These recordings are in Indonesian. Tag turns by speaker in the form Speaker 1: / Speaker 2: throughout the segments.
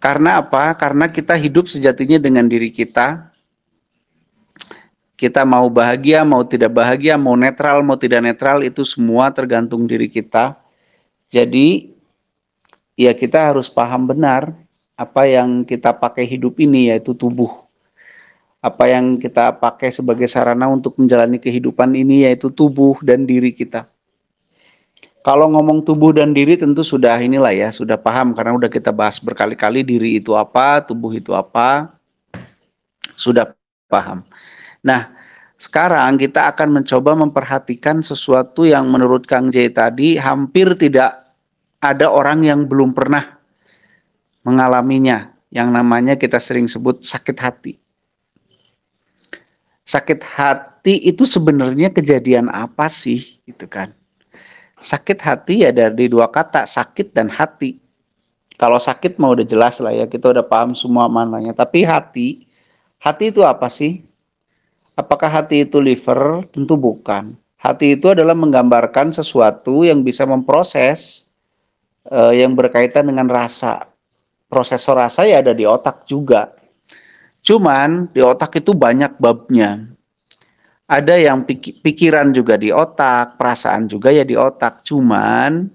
Speaker 1: Karena apa? Karena kita hidup sejatinya dengan diri kita. Kita mau bahagia, mau tidak bahagia, mau netral, mau tidak netral, itu semua tergantung diri kita. Jadi, ya kita harus paham benar apa yang kita pakai hidup ini, yaitu tubuh. Apa yang kita pakai sebagai sarana untuk menjalani kehidupan ini, yaitu tubuh dan diri kita. Kalau ngomong tubuh dan diri tentu sudah inilah ya, sudah paham karena udah kita bahas berkali-kali diri itu apa, tubuh itu apa, sudah paham. Nah, sekarang kita akan mencoba memperhatikan sesuatu yang menurut Kang J tadi hampir tidak ada orang yang belum pernah mengalaminya, yang namanya kita sering sebut sakit hati. Sakit hati itu sebenarnya kejadian apa sih, gitu kan? Sakit hati ya dari dua kata, sakit dan hati. Kalau sakit mah udah jelas lah ya, kita udah paham semua maknanya. Tapi hati itu apa sih? Apakah hati itu liver? Tentu bukan. Hati itu adalah menggambarkan sesuatu yang bisa memproses yang berkaitan dengan rasa. Prosesor rasa ya ada di otak juga. Cuman di otak itu banyak babnya. Ada yang pikiran juga di otak, perasaan juga ya di otak. Cuman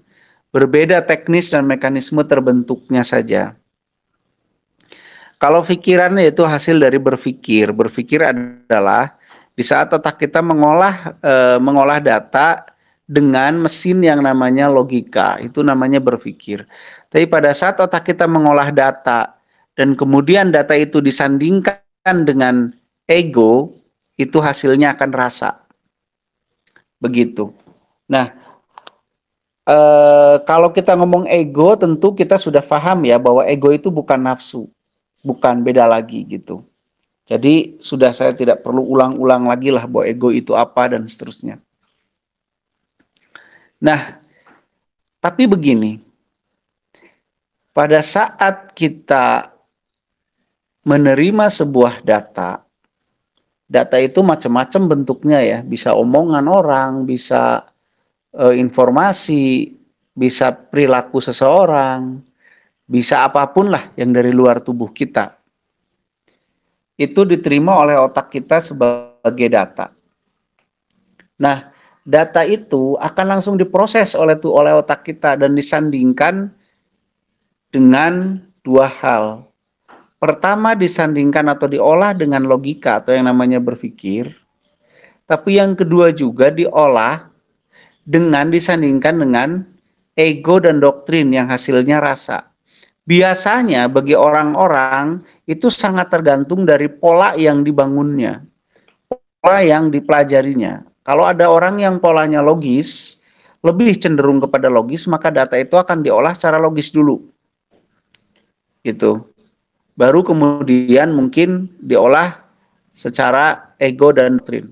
Speaker 1: berbeda teknis dan mekanisme terbentuknya saja. Kalau pikiran itu hasil dari berpikir. Berpikir adalah di saat otak kita mengolah data dengan mesin yang namanya logika. Itu namanya berpikir. Tapi pada saat otak kita mengolah data dan kemudian data itu disandingkan dengan ego, itu hasilnya akan rasa. Begitu. Nah, kalau kita ngomong ego, tentu kita sudah paham ya bahwa ego itu bukan nafsu, bukan, beda lagi gitu. Jadi sudah saya tidak perlu ulang-ulang lagi lah bahwa ego itu apa dan seterusnya. Nah, tapi begini, pada saat kita menerima sebuah data itu macam-macam bentuknya ya, bisa omongan orang, bisa informasi, bisa perilaku seseorang, bisa apapun lah yang dari luar tubuh kita. Itu diterima oleh otak kita sebagai data. Nah, data itu akan langsung diproses oleh otak kita dan disandingkan dengan dua hal. Pertama, disandingkan atau diolah dengan logika atau yang namanya berpikir. Tapi yang kedua juga diolah dengan disandingkan dengan ego dan doktrin yang hasilnya rasa. Biasanya bagi orang-orang itu sangat tergantung dari pola yang dibangunnya, pola yang dipelajarinya. Kalau ada orang yang polanya logis, lebih cenderung kepada logis, maka data itu akan diolah secara logis dulu. Gitu. Baru kemudian mungkin diolah secara ego dan doktrin.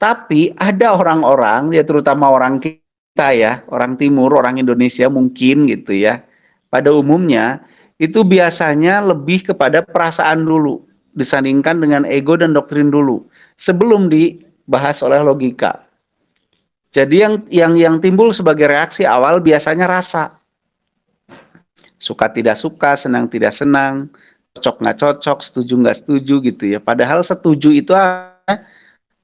Speaker 1: Tapi ada orang-orang, ya terutama orang kita ya, orang timur, orang Indonesia mungkin gitu ya, pada umumnya itu biasanya lebih kepada perasaan dulu, disandingkan dengan ego dan doktrin dulu, sebelum dibahas oleh logika. Jadi yang timbul sebagai reaksi awal biasanya rasa. Suka tidak suka, senang tidak senang, cocok nggak cocok, setuju nggak setuju gitu ya. Padahal setuju itu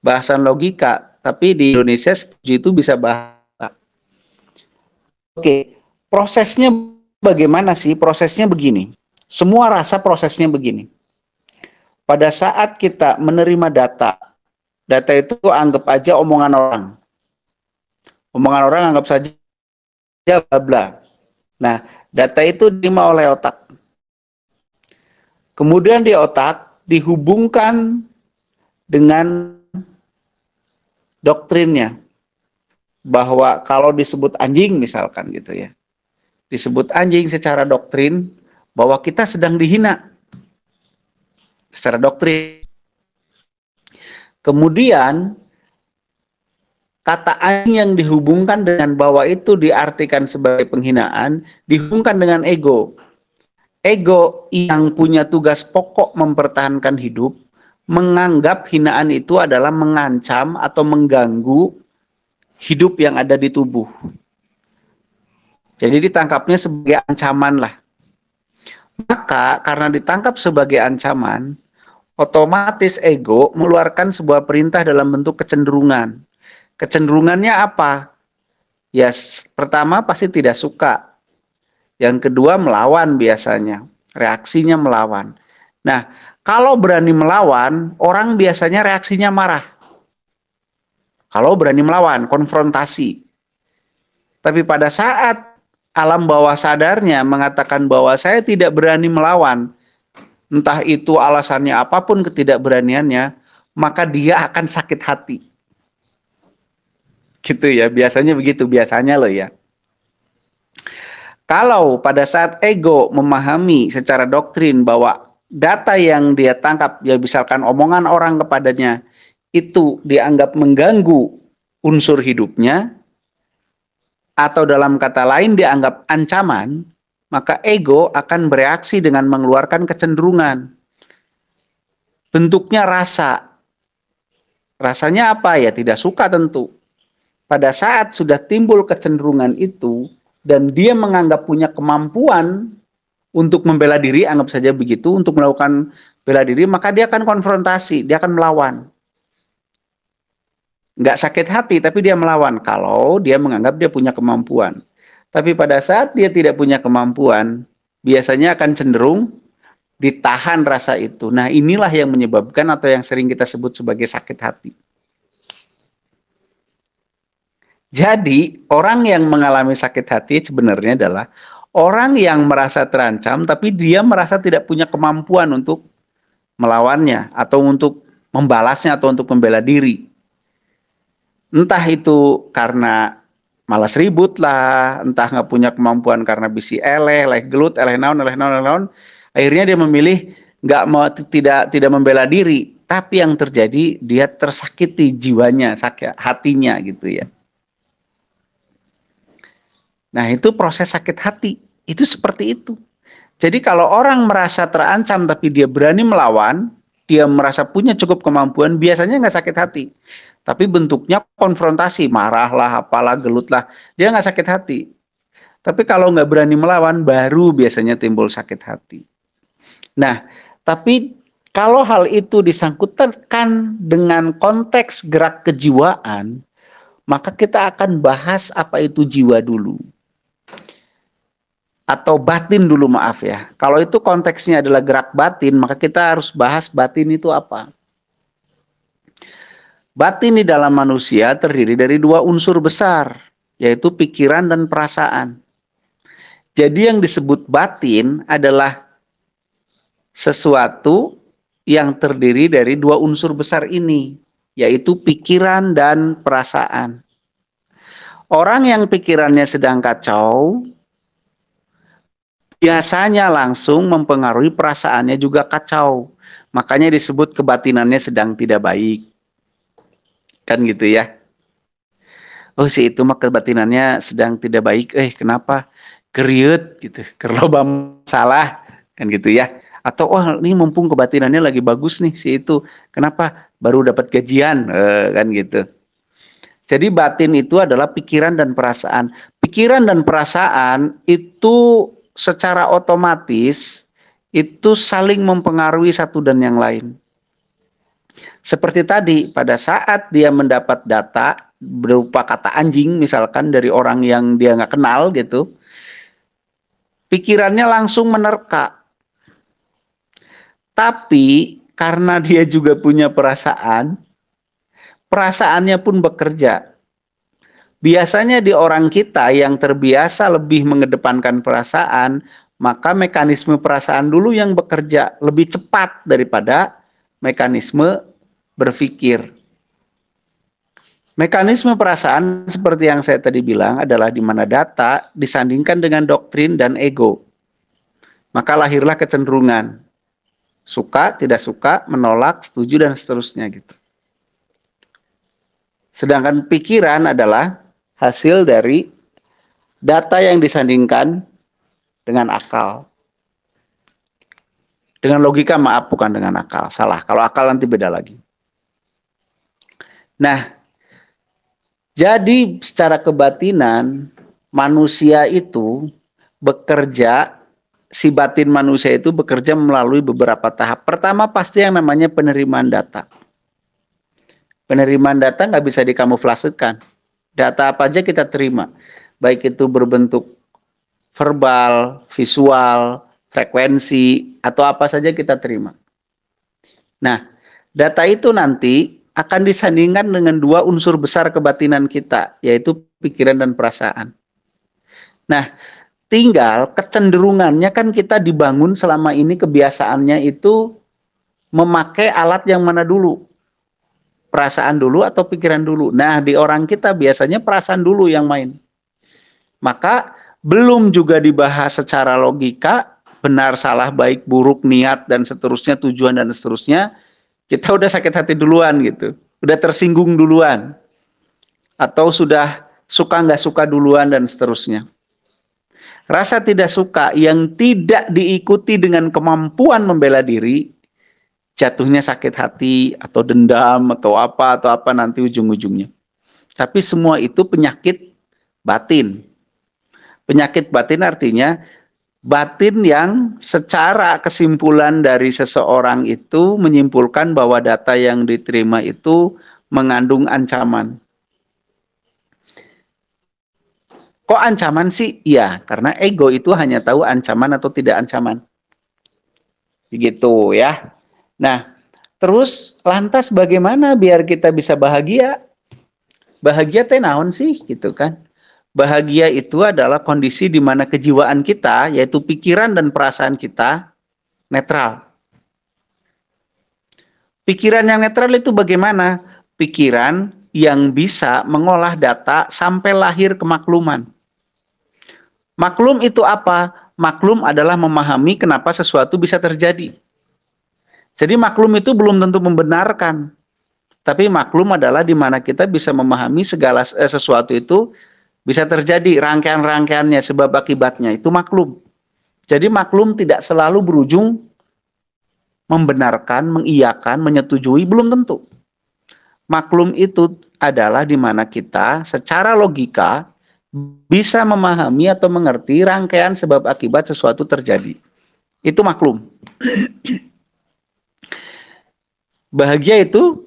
Speaker 1: bahasan logika, tapi di Indonesia setuju itu bisa bahasa. Oke, prosesnya bagaimana sih? Prosesnya begini. Semua rasa prosesnya begini. Pada saat kita menerima data itu anggap aja omongan orang. Omongan orang anggap saja bla bla. Nah, data itu diterima oleh otak. Kemudian di otak dihubungkan dengan doktrinnya. Bahwa kalau disebut anjing misalkan gitu ya. Disebut anjing secara doktrin bahwa kita sedang dihina. Secara doktrin. Kemudian kata anjing yang dihubungkan dengan bahwa itu diartikan sebagai penghinaan, dihubungkan dengan ego. Ego yang punya tugas pokok mempertahankan hidup, menganggap hinaan itu adalah mengancam atau mengganggu hidup yang ada di tubuh. Jadi ditangkapnya sebagai ancaman lah. Maka karena ditangkap sebagai ancaman, otomatis ego mengeluarkan sebuah perintah dalam bentuk kecenderungan. Kecenderungannya apa? Ya, pertama pasti tidak suka. Yang kedua melawan biasanya. Reaksinya melawan. Nah, kalau berani melawan, orang biasanya reaksinya marah. Kalau berani melawan, konfrontasi. Tapi pada saat alam bawah sadarnya mengatakan bahwa saya tidak berani melawan, entah itu alasannya apapun ketidakberaniannya, maka dia akan sakit hati. Gitu ya, biasanya begitu, biasanya loh ya. Kalau pada saat ego memahami secara doktrin bahwa data yang dia tangkap, ya misalkan omongan orang kepadanya, itu dianggap mengganggu unsur hidupnya, atau dalam kata lain dianggap ancaman, maka ego akan bereaksi dengan mengeluarkan kecenderungan. Bentuknya rasa. Rasanya apa? Ya tidak suka tentu. Pada saat sudah timbul kecenderungan itu, dan dia menganggap punya kemampuan untuk membela diri, anggap saja begitu, untuk melakukan bela diri, maka dia akan konfrontasi, dia akan melawan. Nggak sakit hati, tapi dia melawan kalau dia menganggap dia punya kemampuan. Tapi pada saat dia tidak punya kemampuan, biasanya akan cenderung ditahan rasa itu. Nah, inilah yang menyebabkan atau yang sering kita sebut sebagai sakit hati. Jadi, orang yang mengalami sakit hati sebenarnya adalah orang yang merasa terancam, tapi dia merasa tidak punya kemampuan untuk melawannya, atau untuk membalasnya, atau untuk membela diri. Entah itu karena malas ribut lah, entah nggak punya kemampuan karena bisi eleh, gelut, eleh naon, akhirnya dia memilih nggak mau, tidak membela diri, tapi yang terjadi dia tersakiti jiwanya, sakit hatinya gitu ya. Nah, itu proses sakit hati. Itu seperti itu. Jadi kalau orang merasa terancam tapi dia berani melawan, dia merasa punya cukup kemampuan, biasanya nggak sakit hati. Tapi bentuknya konfrontasi, marahlah, apalah, gelutlah. Dia nggak sakit hati. Tapi kalau nggak berani melawan, baru biasanya timbul sakit hati. Nah, tapi kalau hal itu disangkutkan dengan konteks gerak kejiwaan, maka kita akan bahas apa itu jiwa dulu. Atau batin dulu, maaf ya. Kalau itu konteksnya adalah gerak batin, maka kita harus bahas batin itu apa. Batin di dalam manusia terdiri dari dua unsur besar, yaitu pikiran dan perasaan. Jadi yang disebut batin adalah sesuatu yang terdiri dari dua unsur besar ini, yaitu pikiran dan perasaan. Orang yang pikirannya sedang kacau, biasanya langsung mempengaruhi perasaannya juga kacau. Makanya disebut kebatinannya sedang tidak baik. Kan gitu ya. Oh, si itu mah kebatinannya sedang tidak baik. Kenapa? Geriut gitu. Kerloba masalah. Kan gitu ya. Atau ini mumpung kebatinannya lagi bagus nih si itu. Kenapa? Baru dapat gajian. Kan gitu. Jadi batin itu adalah pikiran dan perasaan. Pikiran dan perasaan itu secara otomatis itu saling mempengaruhi satu dan yang lain. Seperti tadi, pada saat dia mendapat data berupa kata anjing misalkan dari orang yang dia nggak kenal gitu, pikirannya langsung menerka. Tapi karena dia juga punya perasaan, perasaannya pun bekerja. Biasanya di orang kita yang terbiasa lebih mengedepankan perasaan, maka mekanisme perasaan dulu yang bekerja lebih cepat daripada mekanisme berpikir. Mekanisme perasaan seperti yang saya tadi bilang adalah di mana data disandingkan dengan doktrin dan ego. Maka lahirlah kecenderungan. Suka, tidak suka, menolak, setuju, dan seterusnya gitu. Sedangkan pikiran adalah hasil dari data yang disandingkan dengan akal. Dengan logika, maaf, bukan dengan akal. Salah, kalau akal nanti beda lagi. Nah, jadi secara kebatinan, manusia itu bekerja si batin manusia itu bekerja melalui beberapa tahap. Pertama pasti yang namanya penerimaan data. Penerimaan data nggak bisa dikamuflasekan. Data apa aja kita terima. Baik itu berbentuk verbal, visual, frekuensi, atau apa saja kita terima. Nah, data itu nanti akan disandingkan dengan dua unsur besar kebatinan kita, yaitu pikiran dan perasaan. Nah, tinggal kecenderungannya kan kita dibangun selama ini kebiasaannya itu memakai alat yang mana dulu? Perasaan dulu atau pikiran dulu? Nah, di orang kita biasanya perasaan dulu yang main. Maka belum juga dibahas secara logika, benar, salah, baik, buruk, niat, dan seterusnya, tujuan, dan seterusnya, kita udah sakit hati duluan gitu. Udah tersinggung duluan. Atau sudah suka nggak suka duluan, dan seterusnya. Rasa tidak suka yang tidak diikuti dengan kemampuan membela diri, jatuhnya sakit hati, atau dendam, atau apa nanti ujung-ujungnya. Tapi semua itu penyakit batin. Penyakit batin artinya batin yang secara kesimpulan dari seseorang itu menyimpulkan bahwa data yang diterima itu mengandung ancaman. Kok ancaman sih? Iya, karena ego itu hanya tahu ancaman atau tidak ancaman. Begitu ya. Nah, terus lantas bagaimana biar kita bisa bahagia? Bahagia teh naon sih gitu kan? Bahagia itu adalah kondisi di mana kejiwaan kita, yaitu pikiran dan perasaan kita, netral. Pikiran yang netral itu bagaimana? Pikiran yang bisa mengolah data sampai lahir kemakluman. Maklum itu apa? Maklum adalah memahami kenapa sesuatu bisa terjadi. Jadi maklum itu belum tentu membenarkan. Tapi maklum adalah di mana kita bisa memahami segala sesuatu itu bisa terjadi, rangkaian-rangkaiannya, sebab akibatnya, itu maklum. Jadi maklum tidak selalu berujung membenarkan, mengiyakan, menyetujui, belum tentu. Maklum itu adalah di mana kita secara logika bisa memahami atau mengerti rangkaian sebab akibat sesuatu terjadi. Itu maklum. Bahagia itu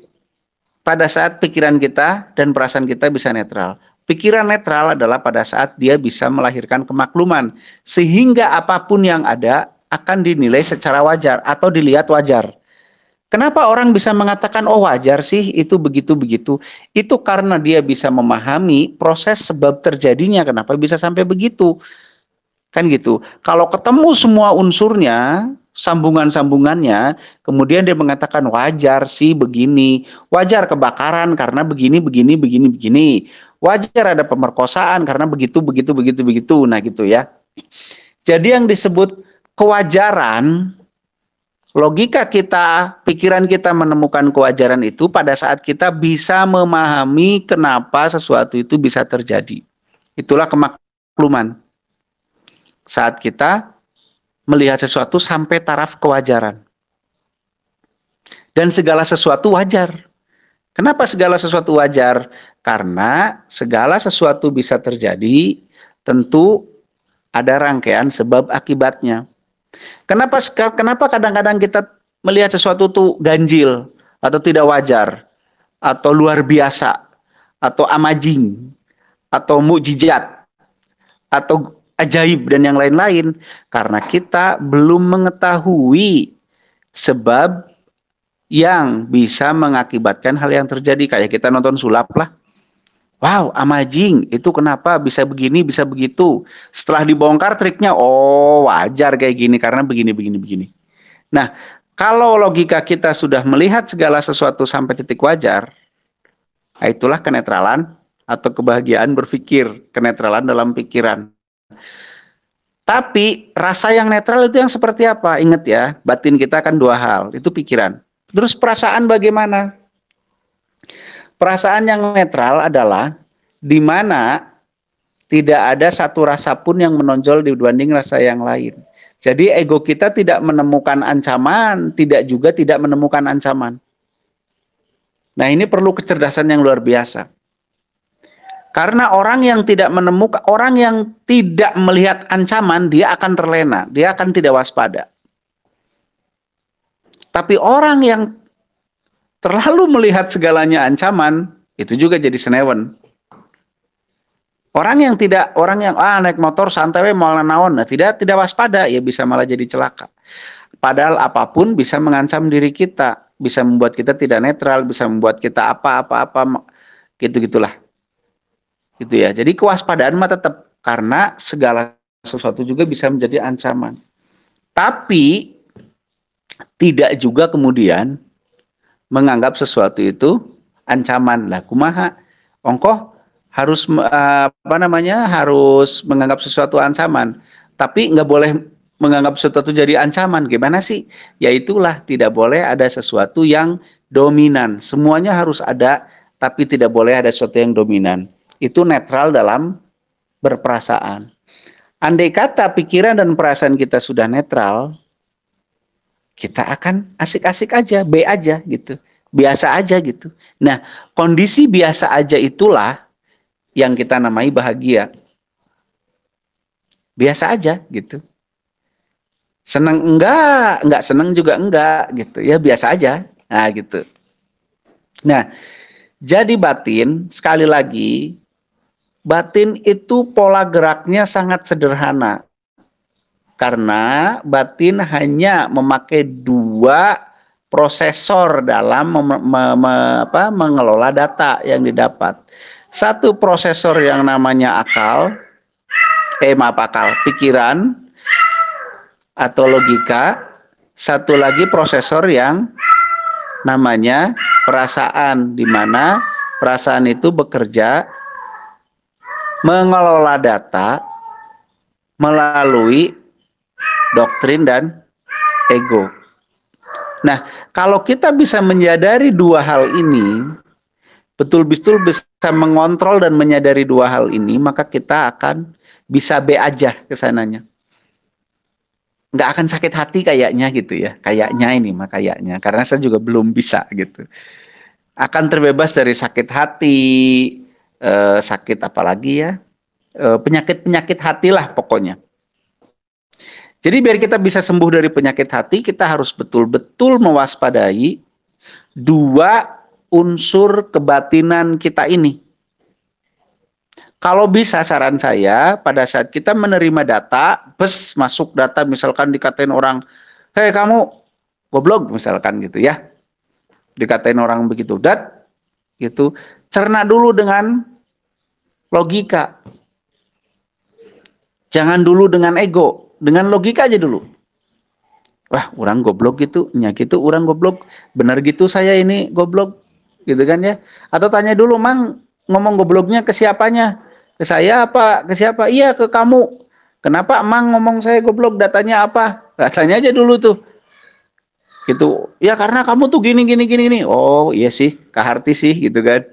Speaker 1: pada saat pikiran kita dan perasaan kita bisa netral. Pikiran netral adalah pada saat dia bisa melahirkan kemakluman, sehingga apapun yang ada akan dinilai secara wajar atau dilihat wajar. Kenapa orang bisa mengatakan, oh wajar sih itu begitu-begitu? Itu karena dia bisa memahami proses sebab terjadinya, kenapa bisa sampai begitu. Kan gitu. Kalau ketemu semua unsurnya, sambungan-sambungannya, kemudian dia mengatakan wajar sih begini, wajar kebakaran karena begini, begini, begini, begini. Wajar ada pemerkosaan karena begitu. Nah gitu ya. Jadi yang disebut kewajaran, logika kita, pikiran kita menemukan kewajaran itu pada saat kita bisa memahami kenapa sesuatu itu bisa terjadi. Itulah kemakluman. Saat kita melihat sesuatu sampai taraf kewajaran. Dan segala sesuatu wajar. Kenapa segala sesuatu wajar? Karena segala sesuatu bisa terjadi, tentu ada rangkaian sebab akibatnya. Kenapa kadang-kadang kita melihat sesuatu itu ganjil, atau tidak wajar, atau luar biasa, atau amazing, atau mukjizat, atau ajaib, dan yang lain-lain? Karena kita belum mengetahui sebab yang bisa mengakibatkan hal yang terjadi. Kayak kita nonton sulap lah. Wow, amazing. Itu kenapa bisa begini, bisa begitu. Setelah dibongkar triknya, oh wajar kayak gini karena begini. Nah, kalau logika kita sudah melihat segala sesuatu sampai titik wajar, itulah kenetralan atau kebahagiaan berpikir, kenetralan dalam pikiran. Tapi rasa yang netral itu yang seperti apa? Ingat ya, batin kita kan dua hal, itu pikiran. Terus perasaan bagaimana? Perasaan yang netral adalah di mana tidak ada satu rasa pun yang menonjol dibanding rasa yang lain. Jadi ego kita tidak menemukan ancaman, tidak menemukan ancaman. Nah, ini perlu kecerdasan yang luar biasa. Karena orang yang tidak menemukan, orang yang tidak melihat ancaman, dia akan terlena, dia akan tidak waspada. Tapi orang yang terlalu melihat segalanya ancaman, itu juga jadi senewen. Orang yang naik motor santai mau naon, nah tidak waspada, ya bisa malah jadi celaka. Padahal apapun bisa mengancam diri kita, bisa membuat kita tidak netral, bisa membuat kita apa-apa gitu-gitulah. Gitu ya. Jadi kewaspadaan mah tetap, karena segala sesuatu juga bisa menjadi ancaman. Tapi tidak juga kemudian menganggap sesuatu itu ancaman. Lah kumaha? Ongkoh harus harus menganggap sesuatu ancaman, tapi nggak boleh menganggap sesuatu jadi ancaman. Gimana sih? Yaitulah tidak boleh ada sesuatu yang dominan. Semuanya harus ada, tapi tidak boleh ada sesuatu yang dominan. Itu netral dalam berperasaan. Andai kata pikiran dan perasaan kita sudah netral, kita akan asik-asik aja, B aja gitu. Biasa aja gitu. Nah, kondisi biasa aja itulah yang kita namai bahagia. Biasa aja gitu. Senang enggak senang juga enggak gitu. Ya biasa aja. Nah, gitu. Nah, jadi batin, sekali lagi, batin itu pola geraknya sangat sederhana. Karena batin hanya memakai 2 prosesor dalam mengelola data yang didapat. Satu prosesor yang namanya pikiran atau logika. Satu lagi prosesor yang namanya perasaan, di mana perasaan itu bekerja mengelola data melalui doktrin dan ego. Nah, kalau kita bisa menyadari 2 hal ini, betul-betul bisa mengontrol dan menyadari 2 hal ini, maka kita akan bisa B aja ke sananya. Nggak akan sakit hati kayaknya gitu ya. Kayaknya ini mah kayaknya. Karena saya juga belum bisa gitu. Akan terbebas dari sakit hati, sakit apalagi ya, penyakit-penyakit hati lah pokoknya. Jadi biar kita bisa sembuh dari penyakit hati, kita harus betul-betul mewaspadai 2 unsur kebatinan kita ini. Kalau bisa saran saya, pada saat kita menerima data, masuk data, misalkan dikatain orang, hei kamu goblok misalkan gitu ya. Dikatain orang begitu, gitu. Cerna dulu dengan logika. Jangan dulu dengan ego. Dengan logika aja dulu. Wah, orang goblok gitu, gitu orang goblok. Benar gitu saya ini goblok, gitu kan ya. Atau tanya dulu, Mang, ngomong gobloknya ke siapanya? Ke saya apa? Ke siapa? Iya, ke kamu. Kenapa Mang ngomong saya goblok? Datanya apa? Tanya aja dulu tuh. Gitu. Ya karena kamu tuh gini. Oh iya sih, kaharti sih gitu kan.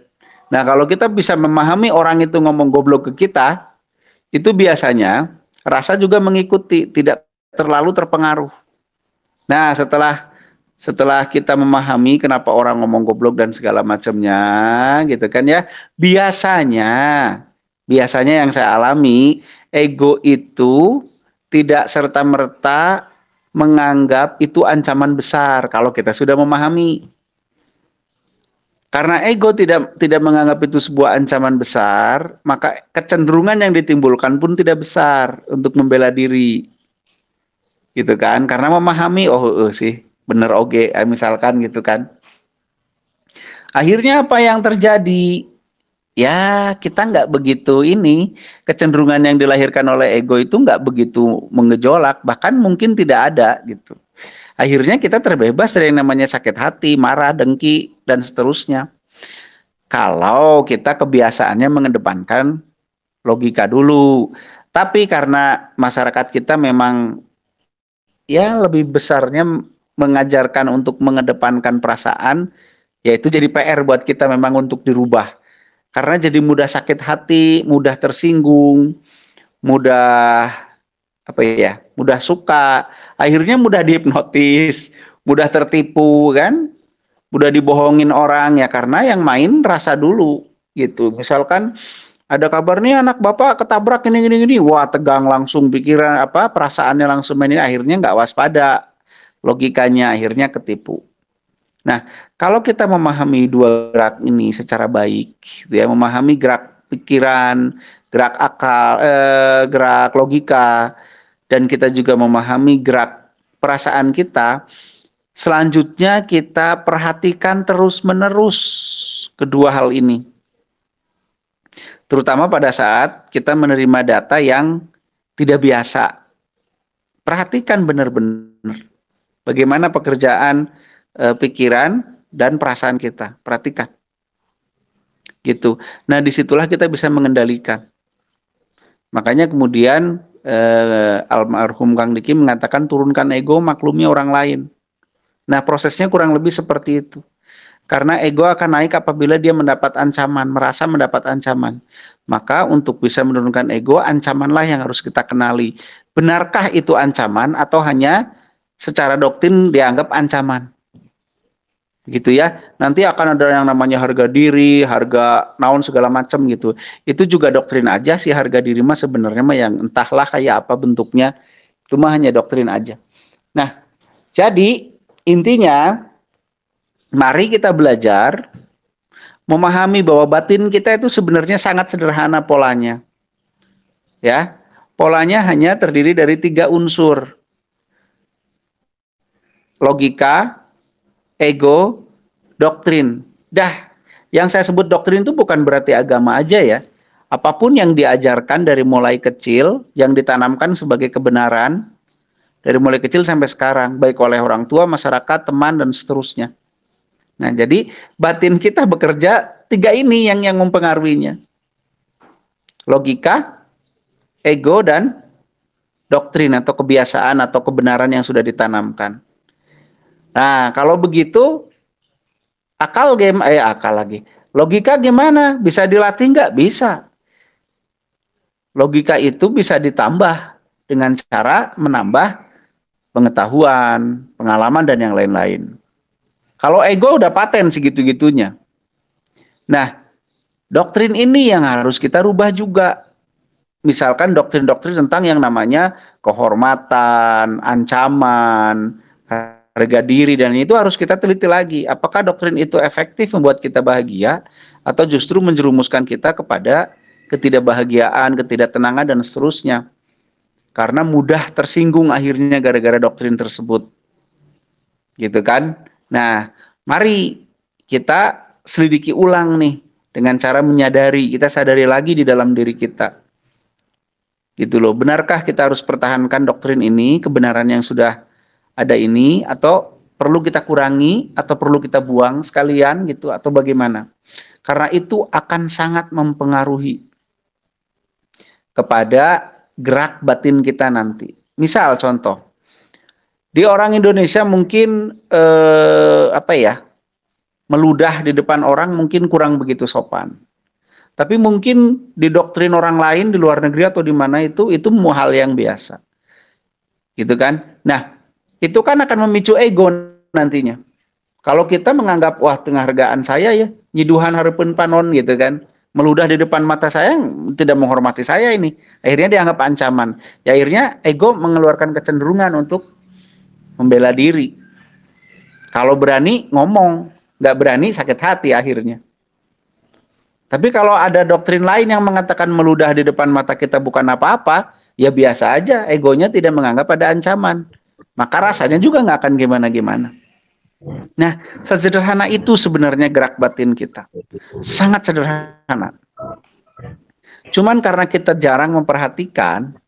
Speaker 1: Nah kalau kita bisa memahami orang itu ngomong goblok ke kita, itu biasanya rasa juga mengikuti, tidak terlalu terpengaruh. Nah, setelah kita memahami kenapa orang ngomong goblok dan segala macamnya, gitu kan ya. Biasanya yang saya alami, ego itu tidak serta-merta menganggap itu ancaman besar kalau kita sudah memahami. Karena ego tidak menganggap itu sebuah ancaman besar, maka kecenderungan yang ditimbulkan pun tidak besar untuk membela diri. Gitu kan? Karena memahami, sih, bener oge, misalkan gitu kan. Akhirnya apa yang terjadi? Ya, kita nggak begitu kecenderungan yang dilahirkan oleh ego itu nggak begitu mengejolak, bahkan mungkin tidak ada gitu. Akhirnya kita terbebas dari yang namanya sakit hati, marah, dengki, dan seterusnya. Kalau kita kebiasaannya mengedepankan logika dulu. Tapi karena masyarakat kita memang ya lebih besarnya mengajarkan untuk mengedepankan perasaan, ya itu jadi PR buat kita memang untuk dirubah. Karena jadi mudah sakit hati, mudah tersinggung, mudah suka, akhirnya mudah dihipnotis, mudah tertipu kan, mudah dibohongin orang ya karena yang main rasa dulu gitu. Misalkan Ada kabar nih anak bapak ketabrak gini, wah tegang langsung pikiran perasaannya langsung main ini, akhirnya nggak waspada, logikanya akhirnya ketipu. Nah, kalau kita memahami dua gerak ini secara baik, ya memahami gerak pikiran, gerak akal, gerak logika, dan kita juga memahami gerak perasaan kita, selanjutnya kita perhatikan terus-menerus kedua hal ini. Terutama pada saat kita menerima data yang tidak biasa. Perhatikan benar-benar bagaimana pekerjaan pikiran dan perasaan kita. Perhatikan. Gitu. Nah, disitulah kita bisa mengendalikan. Makanya kemudian almarhum Kang Diki mengatakan turunkan ego, maklumi orang lain. Nah, prosesnya kurang lebih seperti itu. Karena ego akan naik apabila dia mendapat ancaman, merasa mendapat ancaman. Maka untuk bisa menurunkan ego, ancamanlah yang harus kita kenali. Benarkah itu ancaman atau hanya secara doktrin dianggap ancaman? Gitu ya. Nanti akan ada yang namanya harga diri, harga naon segala macam gitu. Itu juga doktrin aja sih, harga diri mah sebenarnya mah yang entahlah kayak apa bentuknya. Itu mah hanya doktrin aja. Nah, jadi intinya mari kita belajar memahami bahwa batin kita itu sebenarnya sangat sederhana polanya. Ya, polanya hanya terdiri dari 3 unsur. Logika, ego, doktrin. Dah, yang saya sebut doktrin itu bukan berarti agama aja ya. Apapun yang diajarkan dari mulai kecil, yang ditanamkan sebagai kebenaran, dari mulai kecil sampai sekarang, baik oleh orang tua, masyarakat, teman, dan seterusnya. Nah, jadi batin kita bekerja 3 ini yang mempengaruhinya. Logika, ego, dan doktrin atau kebiasaan atau kebenaran yang sudah ditanamkan. Nah, kalau begitu akal lagi. Logika gimana? Bisa dilatih nggak? Bisa. Logika itu bisa ditambah dengan cara menambah pengetahuan, pengalaman, dan yang lain-lain. Kalau ego udah paten segitu-gitunya. Nah, doktrin ini yang harus kita rubah juga. Misalkan doktrin-doktrin tentang yang namanya kehormatan, ancaman, harga diri, dan itu harus kita teliti lagi. Apakah doktrin itu efektif membuat kita bahagia atau justru menjerumuskan kita kepada ketidakbahagiaan, ketidaktenangan, dan seterusnya. Karena mudah tersinggung akhirnya gara-gara doktrin tersebut. Gitu kan? Nah, mari kita selidiki ulang nih dengan cara menyadari, kita sadari lagi di dalam diri kita. Gitu loh, benarkah kita harus pertahankan doktrin ini, kebenaran yang sudah ada ini, atau perlu kita kurangi, atau perlu kita buang sekalian gitu, atau bagaimana? Karena itu akan sangat mempengaruhi kepada gerak batin kita nanti. Misal contoh, di orang Indonesia mungkin meludah di depan orang mungkin kurang begitu sopan. Tapi mungkin di doktrin orang lain di luar negeri atau di mana itu hal yang biasa. Gitu kan? Nah, itu kan akan memicu ego nantinya. Kalau kita menganggap wah tengah hargaan saya ya, nyiduhan hareupeun panon gitu kan. Meludah di depan mata saya tidak menghormati saya ini. Akhirnya dianggap ancaman. Ya akhirnya ego mengeluarkan kecenderungan untuk membela diri. Kalau berani ngomong, nggak berani sakit hati akhirnya. Tapi kalau ada doktrin lain yang mengatakan meludah di depan mata kita bukan apa-apa, ya biasa aja, egonya tidak menganggap ada ancaman. Maka rasanya juga nggak akan gimana-gimana. Nah, sesederhana itu sebenarnya gerak batin kita. Sangat sederhana. Cuman karena kita jarang memperhatikan,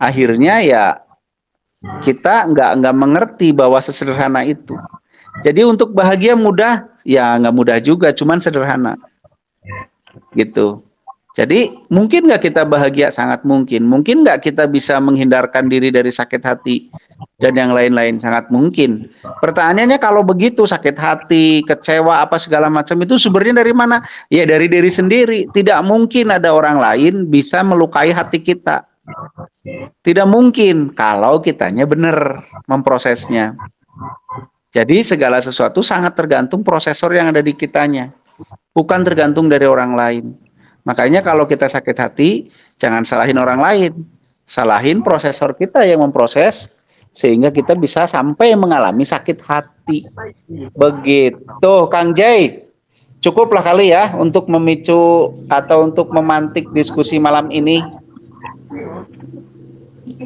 Speaker 1: akhirnya ya kita nggak mengerti bahwa sesederhana itu. Jadi untuk bahagia mudah, ya nggak mudah juga, cuman sederhana. Gitu. Jadi mungkin nggak kita bahagia? Sangat mungkin. Mungkin nggak kita bisa menghindarkan diri dari sakit hati dan yang lain-lain? Sangat mungkin. Pertanyaannya kalau begitu sakit hati, kecewa, apa segala macam itu sumbernya dari mana? Ya dari diri sendiri. Tidak mungkin ada orang lain bisa melukai hati kita. Tidak mungkin kalau kitanya benar memprosesnya. Jadi segala sesuatu sangat tergantung prosesor yang ada di kitanya. Bukan tergantung dari orang lain. Makanya kalau kita sakit hati, jangan salahin orang lain. Salahin prosesor kita yang memproses, sehingga kita bisa sampai mengalami sakit hati. Begitu, Kang Jai. Cukuplah kali ya untuk memicu atau untuk memantik diskusi malam ini.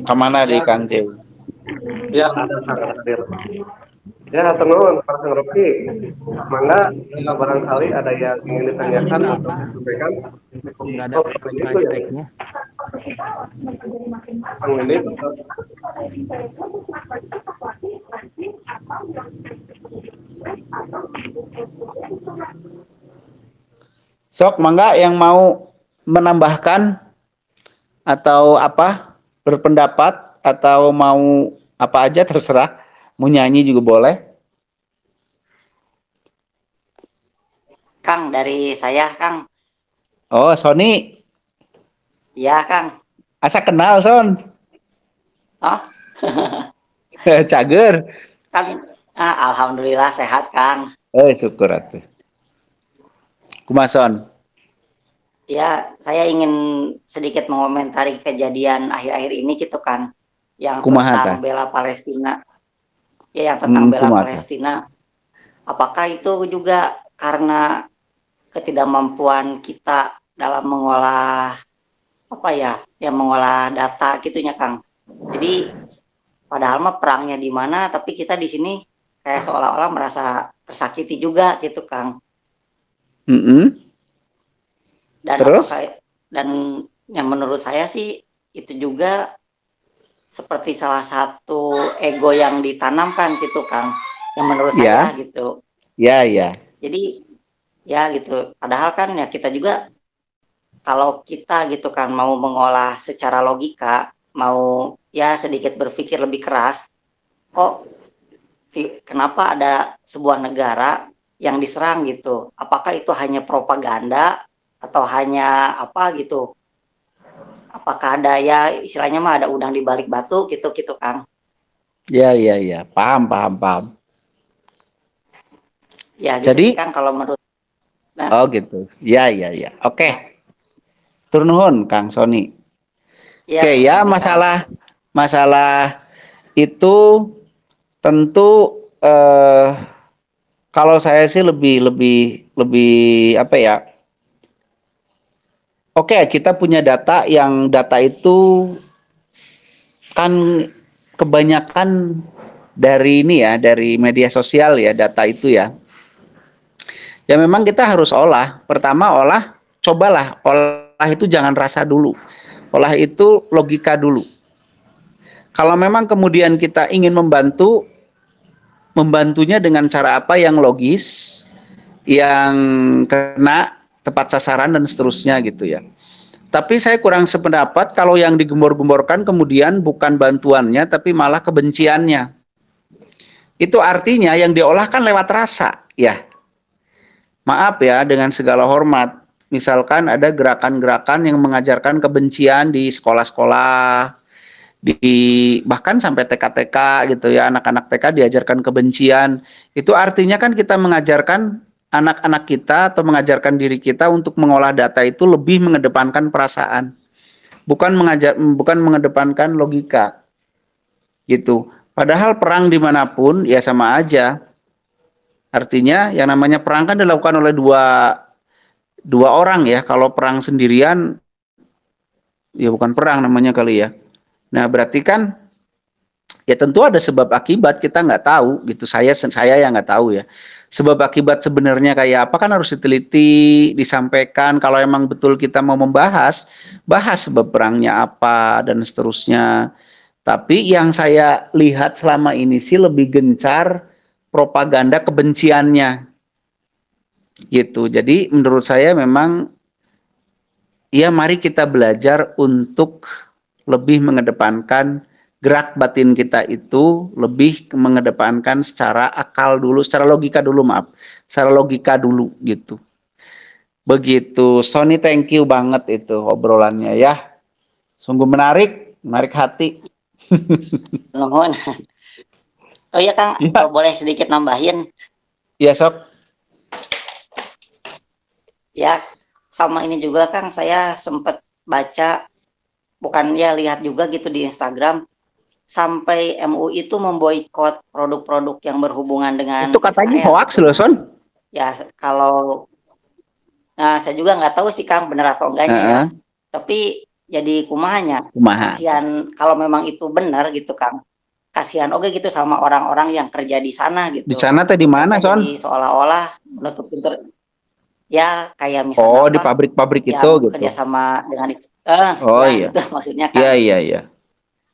Speaker 1: Kemana di Kang Jai?
Speaker 2: Ya, ada sangat hadir. Ya, teman-teman, Pak Rocky, mangga barangkali ada yang ingin ditanyakan atau disampaikan.
Speaker 3: Nggak ada
Speaker 2: Oh, itu ya.
Speaker 3: tag-nya.
Speaker 2: Kang Lilith.
Speaker 1: Sok, mangga yang mau menambahkan atau apa, berpendapat atau mau apa aja terserah, mau nyanyi juga boleh.
Speaker 4: Kang, dari saya, Kang.
Speaker 1: Oh, Sony.
Speaker 4: Ya, Kang.
Speaker 1: Asa kenal, Son.
Speaker 4: Oh,
Speaker 1: Cager.
Speaker 4: Kang. Alhamdulillah sehat, Kang.
Speaker 1: Syukur atuh. Kumaha, Son?
Speaker 4: Ya, saya ingin sedikit mengomentari kejadian akhir-akhir ini gitu kan, yang
Speaker 1: Kumaha
Speaker 4: tentang
Speaker 1: tah?
Speaker 4: bela Palestina. Ya, yang tentang bela
Speaker 1: Kumaha tah?
Speaker 4: Palestina. Apakah itu juga karena ketidakmampuan kita dalam mengolah apa ya, yang mengolah data gitunya, Kang. Jadi padahal mah perangnya di mana, tapi kita di sini kayak seolah-olah merasa tersakiti juga gitu, Kang. Dan
Speaker 1: Terus?
Speaker 4: dan yang menurut saya sih itu juga seperti salah satu ego yang ditanamkan gitu, Kang. Yang menurut saya gitu.
Speaker 1: Ya.
Speaker 4: Jadi ya gitu. Padahal kan ya kita juga kalau kita gitu kan mau mengolah secara logika, mau ya sedikit berpikir lebih keras, kok kenapa ada sebuah negara yang diserang gitu? Apakah itu hanya propaganda atau hanya apa gitu? Apakah ada ya istilahnya mah ada udang di balik batu gitu Kang?
Speaker 1: Ya. Paham.
Speaker 4: Ya gitu. Jadi sih, Kang, kalau menurut.
Speaker 1: Nah. Oh gitu. Ya. Oke. Turun nuhun, Kang Sony. Ya, oke ya, masalah itu tentu kalau saya sih lebih apa ya? Oke, kita punya data yang data itu kan kebanyakan dari ini ya, dari media sosial ya, data itu ya. Ya memang kita harus olah. Pertama cobalah olah itu jangan rasa dulu. Olah itu logika dulu. Kalau memang kemudian kita ingin membantunya dengan cara apa yang logis, yang kena tepat sasaran dan seterusnya gitu ya. Tapi saya kurang sependapat kalau yang digembor-gemborkan kemudian bukan bantuannya tapi malah kebenciannya. Itu artinya yang diolah kan lewat rasa ya. Maaf ya, dengan segala hormat. Misalkan ada gerakan-gerakan yang mengajarkan kebencian di sekolah-sekolah, bahkan sampai TK-TK gitu ya, anak-anak TK diajarkan kebencian. Itu artinya kan kita mengajarkan anak-anak kita atau mengajarkan diri kita untuk mengolah data itu lebih mengedepankan perasaan. Bukan mengedepankan logika. Gitu. Padahal perang dimanapun ya sama aja. Artinya yang namanya perang kan dilakukan oleh dua orang ya. Kalau perang sendirian ya bukan perang namanya kali ya. Nah berarti kan ya tentu ada sebab akibat, kita nggak tahu gitu. Saya yang nggak tahu ya. Sebab akibat sebenarnya kayak apa kan harus diteliti, disampaikan. Kalau emang betul kita mau bahas sebab perangnya apa dan seterusnya. Tapi yang saya lihat selama ini sih lebih gencar propaganda kebenciannya gitu. Jadi menurut saya memang ya mari kita belajar untuk lebih mengedepankan gerak batin kita itu, lebih mengedepankan secara akal dulu, secara logika dulu gitu. Begitu. Sony, thank you banget itu obrolannya ya. Sungguh menarik hati.
Speaker 4: Nuhun. Oh iya Kang,
Speaker 1: ya.
Speaker 4: Boleh sedikit nambahin?
Speaker 1: Iya sok.
Speaker 4: Ya, sama ini juga Kang, saya sempat baca, bukan ya lihat juga gitu di Instagram, sampai MUI itu memboikot produk-produk yang berhubungan dengan
Speaker 1: Itu katanya
Speaker 4: Israel
Speaker 1: hoax
Speaker 4: gitu
Speaker 1: loh,
Speaker 4: Kang.
Speaker 1: Son.
Speaker 4: Ya kalau, nah saya juga nggak tahu sih Kang benar atau enggaknya ya.
Speaker 1: Heeh,
Speaker 4: Tapi jadi kumahanya,
Speaker 1: kumaha.
Speaker 4: kasihan kalau memang itu benar gitu Kang. Kasihan oke gitu sama orang-orang yang kerja di sana
Speaker 1: Di
Speaker 4: gitu.
Speaker 1: sana teh di mana,
Speaker 4: Mereka jadi
Speaker 1: Son?
Speaker 4: seolah-olah menutup pintu, ya kayak
Speaker 1: Oh,
Speaker 4: misalnya
Speaker 1: di
Speaker 4: apa
Speaker 1: pabrik-pabrik itu
Speaker 4: yang
Speaker 1: gitu.
Speaker 4: kerjasama dengan
Speaker 1: Oh
Speaker 4: ya
Speaker 1: iya.
Speaker 4: gitu maksudnya
Speaker 1: Iya,
Speaker 4: Kang.
Speaker 1: iya, iya.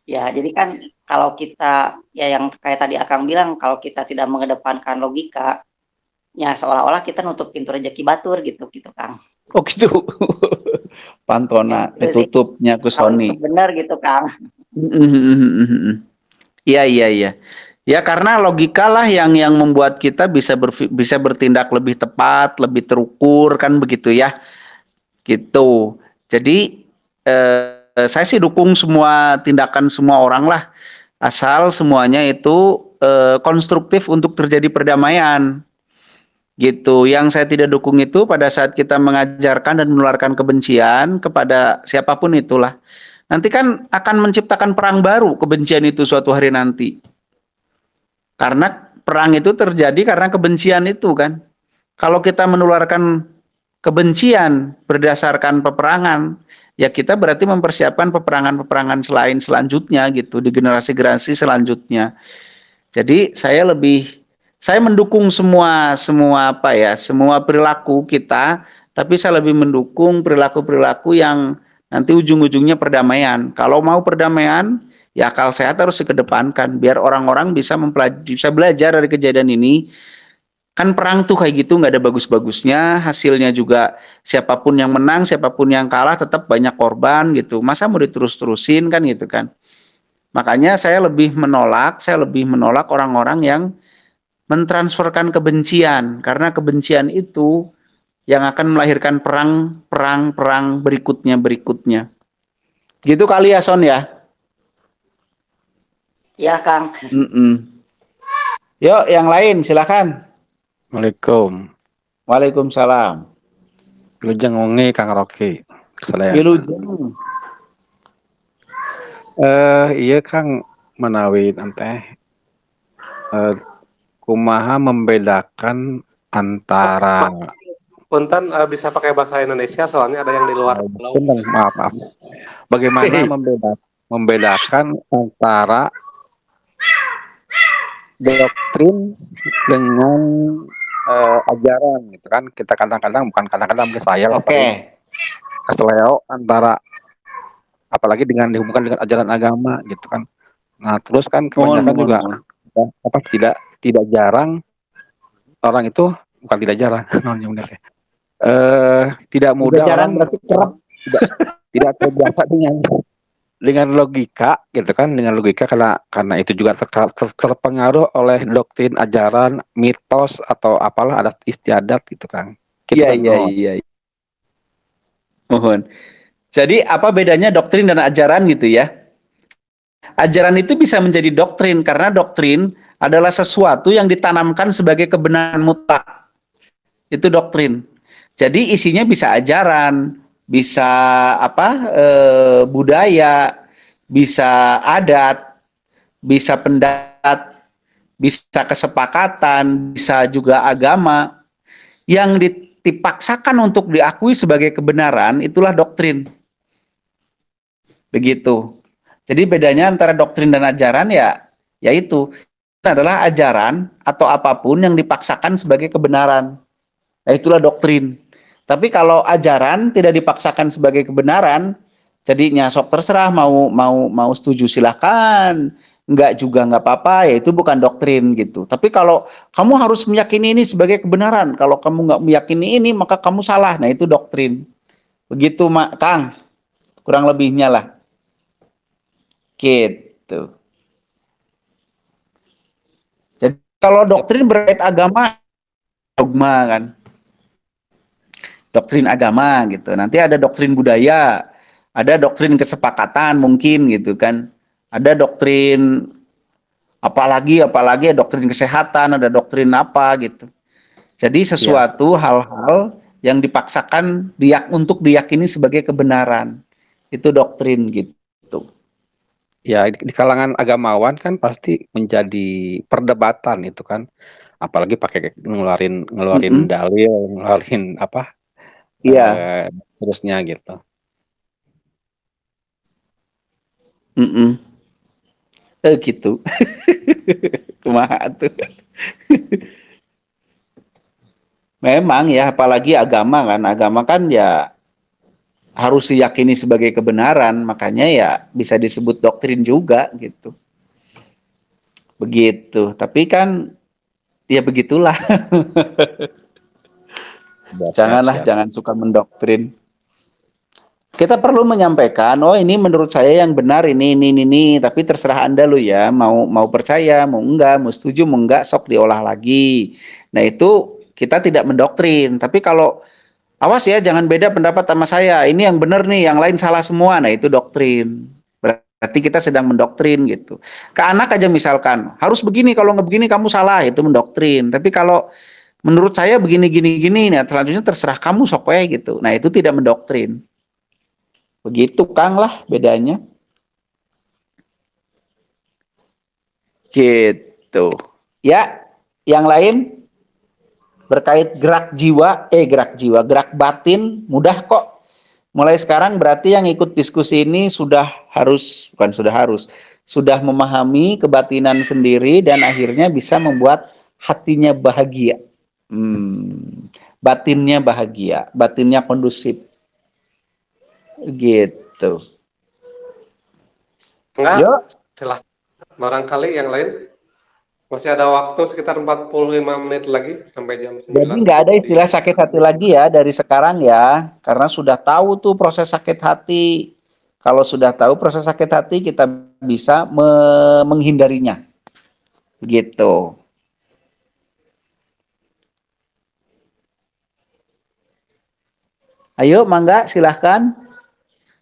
Speaker 4: Ya jadi kan kalau kita ya yang kayak tadi Akang bilang, kalau kita tidak mengedepankan logika, ya seolah-olah kita nutup pintu rezeki batur gitu gitu Kang.
Speaker 1: Oh gitu.
Speaker 4: Ya
Speaker 1: Pantona
Speaker 4: itu sih
Speaker 1: ditutupnya ke
Speaker 4: kalau itu
Speaker 1: Sony.
Speaker 4: benar gitu Kang.
Speaker 1: Iya, iya, iya. Ya karena logika lah yang membuat kita bisa bertindak lebih tepat, lebih terukur kan begitu ya. Gitu. Jadi saya sih dukung semua tindakan semua orang lah, asal semuanya itu konstruktif untuk terjadi perdamaian. Gitu. Yang saya tidak dukung itu pada saat kita mengajarkan dan menularkan kebencian kepada siapapun itulah. Nanti kan akan menciptakan perang baru kebencian itu suatu hari nanti. Karena perang itu terjadi karena kebencian itu kan. Kalau kita menularkan kebencian berdasarkan peperangan, ya kita berarti mempersiapkan peperangan-peperangan selain selanjutnya gitu di generasi-generasi selanjutnya. Jadi saya mendukung semua apa ya, semua perilaku kita, tapi saya lebih mendukung perilaku-perilaku yang nanti ujung-ujungnya perdamaian. Kalau mau perdamaian, ya akal sehat harus dikedepankan biar orang-orang bisa belajar dari kejadian ini. Kan perang tuh kayak gitu nggak ada bagus-bagusnya, hasilnya juga siapapun yang menang, siapapun yang kalah tetap banyak korban gitu. Masa mau diterus-terusin kan gitu kan. Makanya saya lebih menolak orang-orang yang mentransferkan kebencian karena kebencian itu yang akan melahirkan perang berikutnya. Gitu kali ya Son ya.
Speaker 4: Ya Kang.
Speaker 1: Yuk yang lain silakan.
Speaker 3: Assalamualaikum.
Speaker 1: Waalaikumsalam.
Speaker 3: Wilujeng wengi Kang Rocky.
Speaker 1: Wilujeng.
Speaker 3: Iya Kang menawi teh kumaha membedakan antara
Speaker 2: Punten bisa pakai bahasa Indonesia soalnya ada yang di luar pulau.
Speaker 3: maaf. Bagaimana membedakan antara doktrin dengan ajaran gitu kan. Kita kadang-kadang mungkin saya keseleo antara apalagi dengan dihubungkan dengan ajaran agama gitu kan. Nah, terus kan kebanyakan juga tidak jarang orang itu bukan tidak jarang tidak mudah orang tidak terbiasa dengan logika gitu kan, dengan logika karena itu juga terpengaruh oleh doktrin ajaran mitos atau apalah adat istiadat gitu kan.
Speaker 1: Iya. Mohon. Jadi apa bedanya doktrin dan ajaran gitu ya? Ajaran itu bisa menjadi doktrin karena doktrin adalah sesuatu yang ditanamkan sebagai kebenaran mutlak. Itu doktrin. Jadi isinya bisa ajaran, bisa budaya, bisa adat, bisa pendapat, bisa kesepakatan, bisa juga agama yang dipaksakan untuk diakui sebagai kebenaran, itulah doktrin. Begitu. Jadi bedanya antara doktrin dan ajaran yaitu adalah ajaran atau apapun yang dipaksakan sebagai kebenaran. Nah, itulah doktrin. Tapi kalau ajaran tidak dipaksakan sebagai kebenaran, jadinya sok terserah mau setuju silahkan, enggak juga enggak apa-apa, ya itu bukan doktrin gitu. Tapi kalau kamu harus meyakini ini sebagai kebenaran, kalau kamu enggak meyakini ini maka kamu salah. Nah, itu doktrin. Begitu, Kang. Kurang lebihnya lah. Gitu. Jadi kalau doktrin berkait agama, dogma kan. Doktrin agama gitu. Nanti ada doktrin budaya, ada doktrin kesepakatan mungkin gitu kan. Ada doktrin apalagi doktrin kesehatan, ada doktrin apa gitu. Jadi sesuatu hal-hal yang dipaksakan untuk diyakini sebagai kebenaran. Itu doktrin gitu.
Speaker 3: Ya, di kalangan agamawan kan pasti menjadi perdebatan itu kan, apalagi pakai ngeluarin dalil, ngeluarin apa,
Speaker 1: Iya.
Speaker 3: terusnya gitu.
Speaker 1: Gitu. Kumaha tuh. Memang ya, apalagi agama kan ya harus diyakini sebagai kebenaran, makanya ya bisa disebut doktrin juga gitu. Begitu. Tapi kan ya begitulah. Jangan suka mendoktrin. Kita perlu menyampaikan, oh ini menurut saya yang benar ini, tapi terserah Anda loh ya, mau percaya, mau enggak, mau setuju, mau enggak, sok diolah lagi. Nah itu kita tidak mendoktrin, tapi kalau awas ya, jangan beda pendapat sama saya, ini yang benar nih, yang lain salah semua, nah itu doktrin. Berarti kita sedang mendoktrin gitu. Ke anak aja misalkan, harus begini, kalau nggak begini kamu salah, itu mendoktrin. Tapi kalau menurut saya begini, gini, nah selanjutnya terserah kamu sok ya gitu. Nah itu tidak mendoktrin. Begitu Kang lah bedanya. Gitu. Ya, yang lain berkait gerak batin mudah kok. Mulai sekarang berarti yang ikut diskusi ini sudah memahami kebatinan sendiri dan akhirnya bisa membuat hatinya bahagia. Batinnya bahagia, batinnya kondusif. Gitu.
Speaker 2: Enggak, silahkan. Barangkali yang lain masih ada waktu sekitar 45 menit lagi sampai jam 9.
Speaker 1: Jadi nggak ada istilah sakit hati lagi ya dari sekarang ya, karena sudah tahu tuh proses sakit hati. Kalau sudah tahu proses sakit hati, kita bisa menghindarinya. Gitu. Ayo, mangga, silahkan.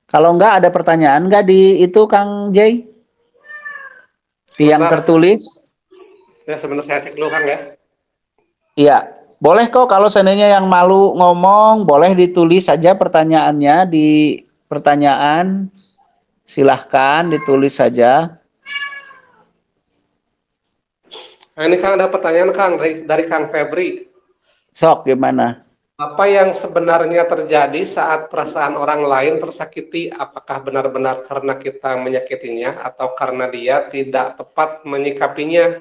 Speaker 1: Kalau enggak ada pertanyaan enggak di itu Kang Jay? Di yang tertulis?
Speaker 2: Ya, sebentar saya cek dulu Kang ya.
Speaker 1: Iya, boleh kok kalau seandainya yang malu ngomong, boleh ditulis saja pertanyaannya di pertanyaan. Silahkan ditulis saja.
Speaker 2: Nah, ini Kang ada pertanyaan Kang dari Kang Febri.
Speaker 1: Sok gimana?
Speaker 2: Apa yang sebenarnya terjadi saat perasaan orang lain tersakiti? Apakah benar-benar karena kita menyakitinya atau karena dia tidak tepat menyikapinya?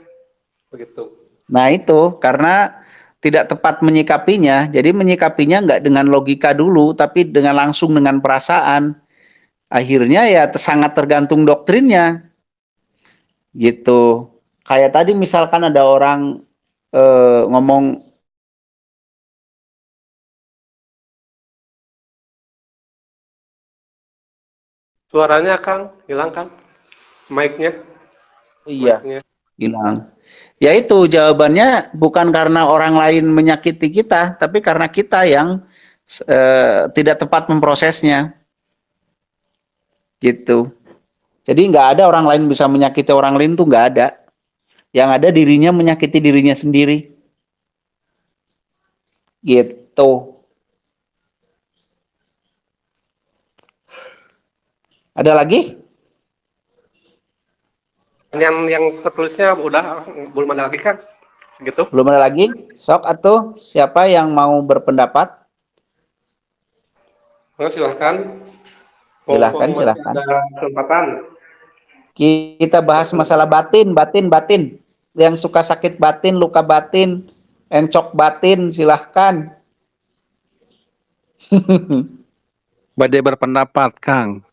Speaker 2: Begitu.
Speaker 1: Nah itu karena tidak tepat menyikapinya, jadi menyikapinya nggak dengan logika dulu, tapi langsung dengan perasaan. Akhirnya ya sangat tergantung doktrinnya. Gitu. Kayak tadi misalkan ada orang ngomong,
Speaker 2: Suaranya Kang, hilang Kang. Mic-nya.
Speaker 1: iya, hilang. Ya itu jawabannya bukan karena orang lain menyakiti kita, tapi karena kita yang tidak tepat memprosesnya. Gitu. Jadi nggak ada orang lain bisa menyakiti orang lain tuh nggak ada. Yang ada dirinya menyakiti dirinya sendiri. Gitu. Ada lagi?
Speaker 2: Yang tertulisnya udah belum ada lagi Kang. Segitu.
Speaker 1: Belum ada lagi? Sok atau siapa yang mau berpendapat?
Speaker 2: Oh, silahkan.
Speaker 1: Silahkan.
Speaker 2: Ada kesempatan.
Speaker 1: Kita bahas masalah batin. Yang suka sakit batin, luka batin, encok batin, silahkan.
Speaker 3: Badai berpendapat, Kang.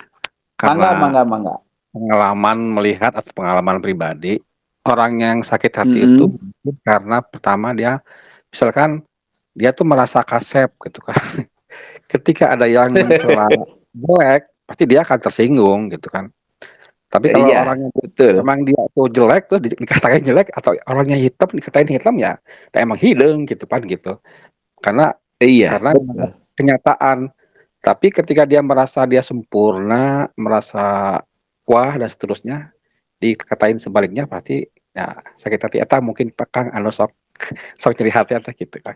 Speaker 1: Mangga.
Speaker 3: Pengalaman melihat atau pengalaman pribadi, orang yang sakit hati itu karena pertama dia, misalkan dia tuh merasa kasep gitu kan. Ketika ada yang mencela jelek, pasti dia akan tersinggung gitu kan. Tapi kalau orangnya emang dia tuh jelek tuh dikatain jelek, atau orangnya hitam dikatain hitam ya emang hidung gitu kan gitu. Karena kenyataan. Tapi ketika dia merasa dia sempurna, merasa wah dan seterusnya, dikatain sebaliknya pasti ya sakit hati. Eta mungkin Kang anu sok sok ciri hati atau gitu kan.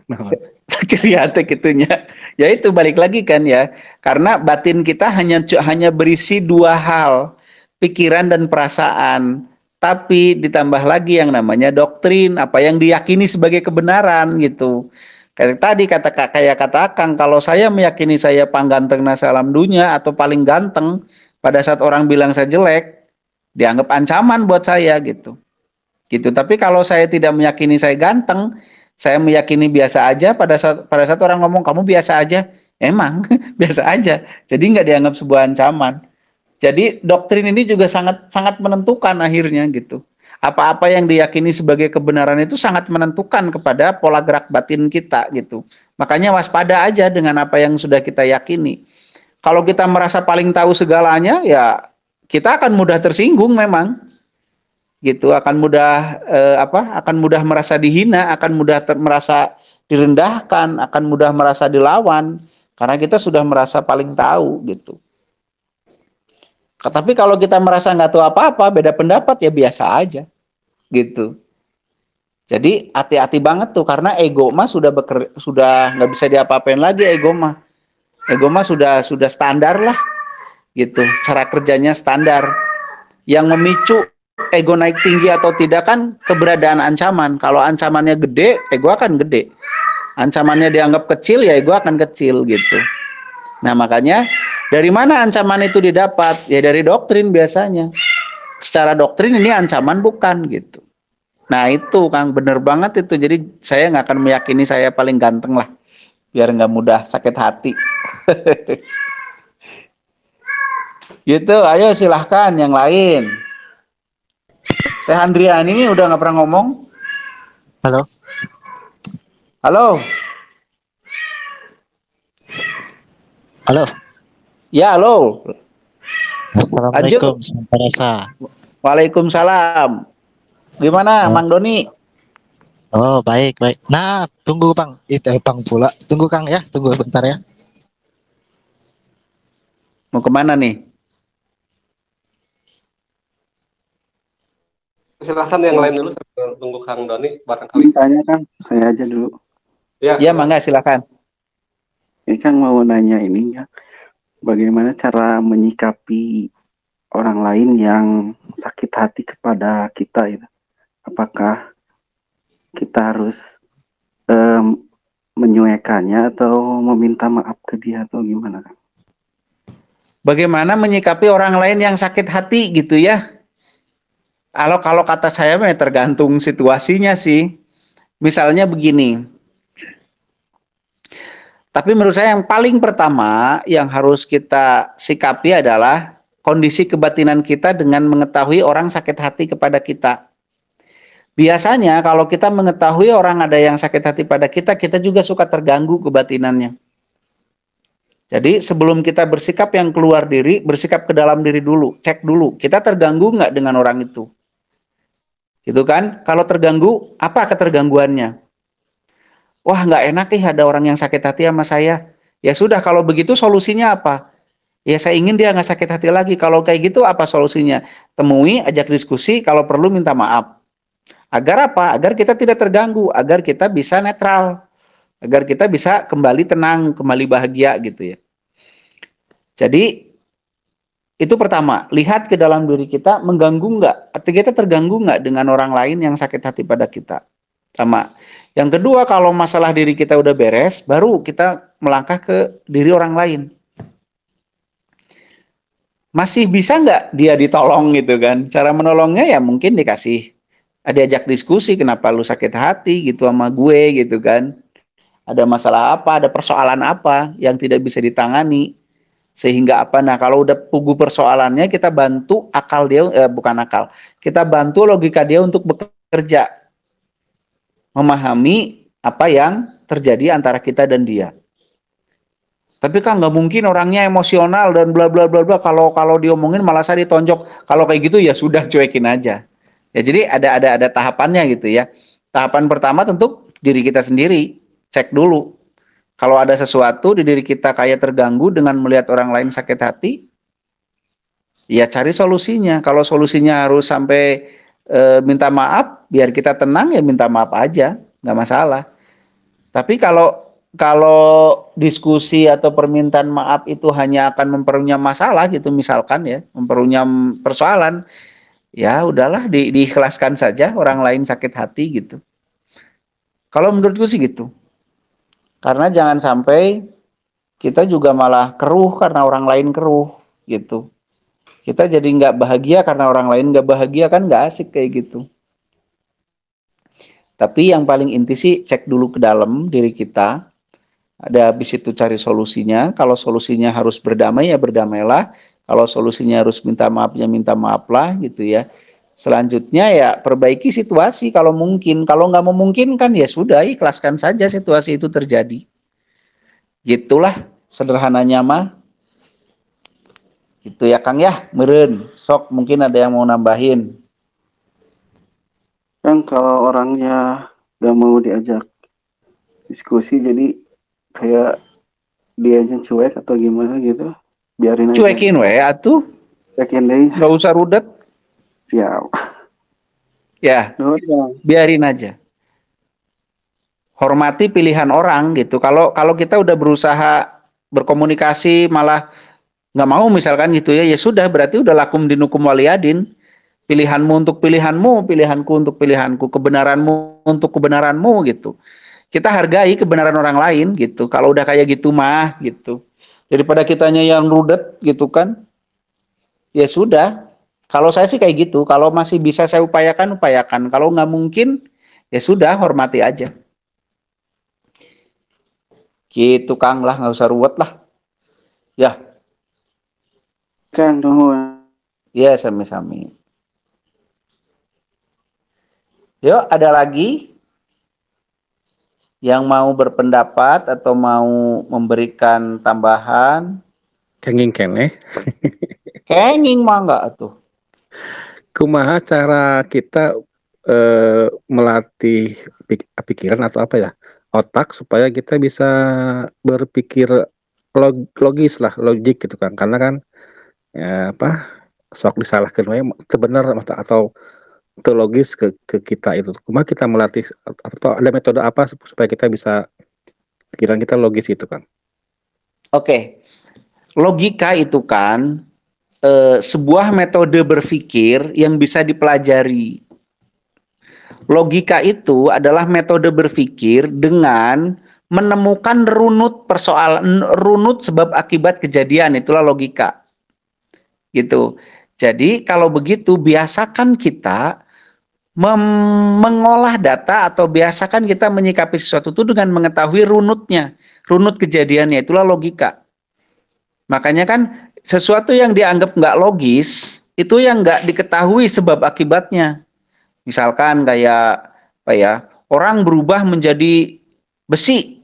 Speaker 1: Sok ciri hati gitunya. Ya itu balik lagi kan ya. Karena batin kita hanya berisi dua hal, pikiran dan perasaan. Tapi ditambah lagi yang namanya doktrin, apa yang diyakini sebagai kebenaran gitu. Kayak tadi kayak kata Akang, kalau saya meyakini saya pangganteng nasa alam dunia atau paling ganteng, pada saat orang bilang saya jelek, dianggap ancaman buat saya gitu. Gitu. Tapi kalau saya tidak meyakini saya ganteng, saya meyakini biasa aja, pada saat orang ngomong kamu biasa aja, emang biasa aja. Jadi nggak dianggap sebuah ancaman. Jadi doktrin ini juga sangat menentukan akhirnya gitu. Apa-apa yang diyakini sebagai kebenaran itu sangat menentukan kepada pola gerak batin kita gitu. Makanya waspada aja dengan apa yang sudah kita yakini. Kalau kita merasa paling tahu segalanya, ya kita akan mudah tersinggung memang. Gitu, akan mudah akan mudah merasa dihina, akan mudah merasa direndahkan, akan mudah merasa dilawan karena kita sudah merasa paling tahu gitu. Tapi kalau kita merasa nggak tahu apa-apa, beda pendapat ya biasa aja, gitu. Jadi hati-hati banget tuh karena ego mah sudah nggak bisa diapa-apain lagi ego mah. Ego mah sudah standar lah, gitu. Cara kerjanya standar. Yang memicu ego naik tinggi atau tidak kan keberadaan ancaman. Kalau ancamannya gede, ego akan gede. Ancamannya dianggap kecil, ya ego akan kecil gitu. Nah makanya dari mana ancaman itu didapat? Ya dari doktrin biasanya. Secara doktrin ini ancaman bukan gitu. Nah itu Kang bener banget itu. Jadi saya nggak akan meyakini saya paling ganteng lah. Biar nggak mudah sakit hati. Gitu. Ayo silahkan yang lain. Teh Andriani ini udah nggak pernah ngomong.
Speaker 5: Halo.
Speaker 1: Halo.
Speaker 5: Halo.
Speaker 1: Ya, halo.
Speaker 5: Assalamualaikum, Sampurna.
Speaker 1: Waalaikumsalam. Gimana, Mang Doni?
Speaker 5: Oh, baik. Nah, tunggu Bang. Itu Bang pula. Tunggu Kang ya, tunggu bentar ya.
Speaker 1: Mau kemana nih?
Speaker 2: Silahkan yang lain dulu, saya tunggu Kang Doni barangkali.
Speaker 6: Tanya Kang, saya aja dulu.
Speaker 1: Ya, Mangga silakan.
Speaker 6: Ini Kang mau nanya ini ya, bagaimana cara menyikapi orang lain yang sakit hati kepada kita itu? Apakah kita harus menyuekannya atau meminta maaf ke dia atau gimana Kang?
Speaker 1: Bagaimana menyikapi orang lain yang sakit hati gitu ya? Kalau kata saya tergantung situasinya sih. Misalnya begini. Tapi menurut saya yang paling pertama yang harus kita sikapi adalah kondisi kebatinan kita dengan mengetahui orang sakit hati kepada kita. Biasanya kalau kita mengetahui orang ada yang sakit hati pada kita, kita juga suka terganggu kebatinannya. Jadi sebelum kita bersikap yang keluar diri, bersikap ke dalam diri dulu, cek dulu, kita terganggu nggak dengan orang itu. Gitu kan? Kalau terganggu, apa ketergangguannya? Wah nggak enak ada orang yang sakit hati sama saya. Ya sudah kalau begitu solusinya apa? Ya saya ingin dia nggak sakit hati lagi. Kalau kayak gitu apa solusinya? Temui, ajak diskusi, kalau perlu minta maaf. Agar apa? Agar kita tidak terganggu, agar kita bisa netral, agar kita bisa kembali tenang, kembali bahagia gitu ya. Jadi itu pertama, lihat ke dalam diri kita mengganggu nggak? Atau kita terganggu nggak dengan orang lain yang sakit hati pada kita? Sama. Yang kedua, kalau masalah diri kita udah beres, baru kita melangkah ke diri orang lain. Masih bisa nggak dia ditolong gitu kan? Cara menolongnya ya mungkin diajak diskusi, kenapa lu sakit hati gitu sama gue gitu kan? Ada masalah apa, ada persoalan apa yang tidak bisa ditangani? Sehingga apa? Nah kalau udah pugu persoalannya, kita bantu akal dia, bukan akal, kita bantu logika dia untuk bekerja. Memahami apa yang terjadi antara kita dan dia. Tapi kan nggak mungkin orangnya emosional dan bla bla bla bla. Kalau diomongin malah saya ditonjok. Kalau kayak gitu ya sudah cuekin aja. Ya jadi ada tahapannya gitu ya. Tahapan pertama tentu diri kita sendiri, cek dulu. Kalau ada sesuatu di diri kita kayak terganggu dengan melihat orang lain sakit hati, ya cari solusinya. Kalau solusinya harus sampai minta maaf, biar kita tenang ya minta maaf aja, nggak masalah. Tapi kalau diskusi atau permintaan maaf itu hanya akan memperunyam masalah gitu misalkan ya, memperunyam persoalan, ya udahlah diikhlaskan saja orang lain sakit hati gitu. Kalau menurutku sih gitu. Karena jangan sampai kita juga malah keruh karena orang lain keruh gitu. Kita jadi nggak bahagia karena orang lain nggak bahagia, kan nggak asik kayak gitu. Tapi yang paling inti sih cek dulu ke dalam diri kita. Ada habis itu cari solusinya. Kalau solusinya harus berdamai ya berdamailah. Kalau solusinya harus minta maaf ya minta maaflah gitu ya. Selanjutnya ya perbaiki situasi kalau mungkin. Kalau nggak memungkinkan ya sudah ikhlaskan saja situasi itu terjadi. Gitulah sederhananya mah. Gitu ya Kang ya, meren. Sok mungkin ada yang mau nambahin.
Speaker 6: Kan kalau orangnya gak mau diajak diskusi, jadi kayak dianya cuek atau gimana gitu, biarin aja.
Speaker 1: Cuekin we atuh.
Speaker 6: Cuekin deh.
Speaker 1: Gak usah rudet.
Speaker 6: Ya.
Speaker 1: Ya, biarin aja. Hormati pilihan orang gitu. Kalau kita udah berusaha berkomunikasi malah nggak mau misalkan gitu ya, ya sudah berarti udah lakum dinukum waliyadin. Pilihanmu untuk pilihanmu, pilihanku untuk pilihanku, kebenaranmu untuk kebenaranmu gitu. Kita hargai kebenaran orang lain gitu. Kalau udah kayak gitu mah gitu. Daripada kitanya yang rudet gitu kan. Ya sudah. Kalau saya sih kayak gitu. Kalau masih bisa saya upayakan, upayakan. Kalau nggak mungkin, ya sudah hormati aja. Gitu Kang lah, nggak usah ruwet lah. Ya.
Speaker 6: Kang, nuhun.
Speaker 1: Ya, sami-sami. Yuk, ada lagi yang mau berpendapat atau mau memberikan tambahan?
Speaker 3: Kenging keneh.
Speaker 1: Kenging mah enggak tuh.
Speaker 3: Kumaha cara kita melatih pikiran atau apa ya, otak supaya kita bisa berpikir logis lah, logik gitu kan, karena kan ya, sok disalahkan we teu bener atau teu logis ke kita itu. Kumaha kita melatih atau ada metode apa supaya kita bisa pikiran kita logis gitu kan?
Speaker 1: Oke. Logika itu kan sebuah metode berpikir yang bisa dipelajari. Logika itu adalah metode berpikir dengan menemukan runut persoalan, runut sebab akibat kejadian, itulah logika. Gitu. Jadi kalau begitu biasakan kita mengolah data atau biasakan kita menyikapi sesuatu itu dengan mengetahui runutnya, runut kejadiannya, itulah logika. Makanya kan sesuatu yang dianggap nggak logis itu yang nggak diketahui sebab akibatnya. Misalkan kayak apa ya, orang berubah menjadi besi,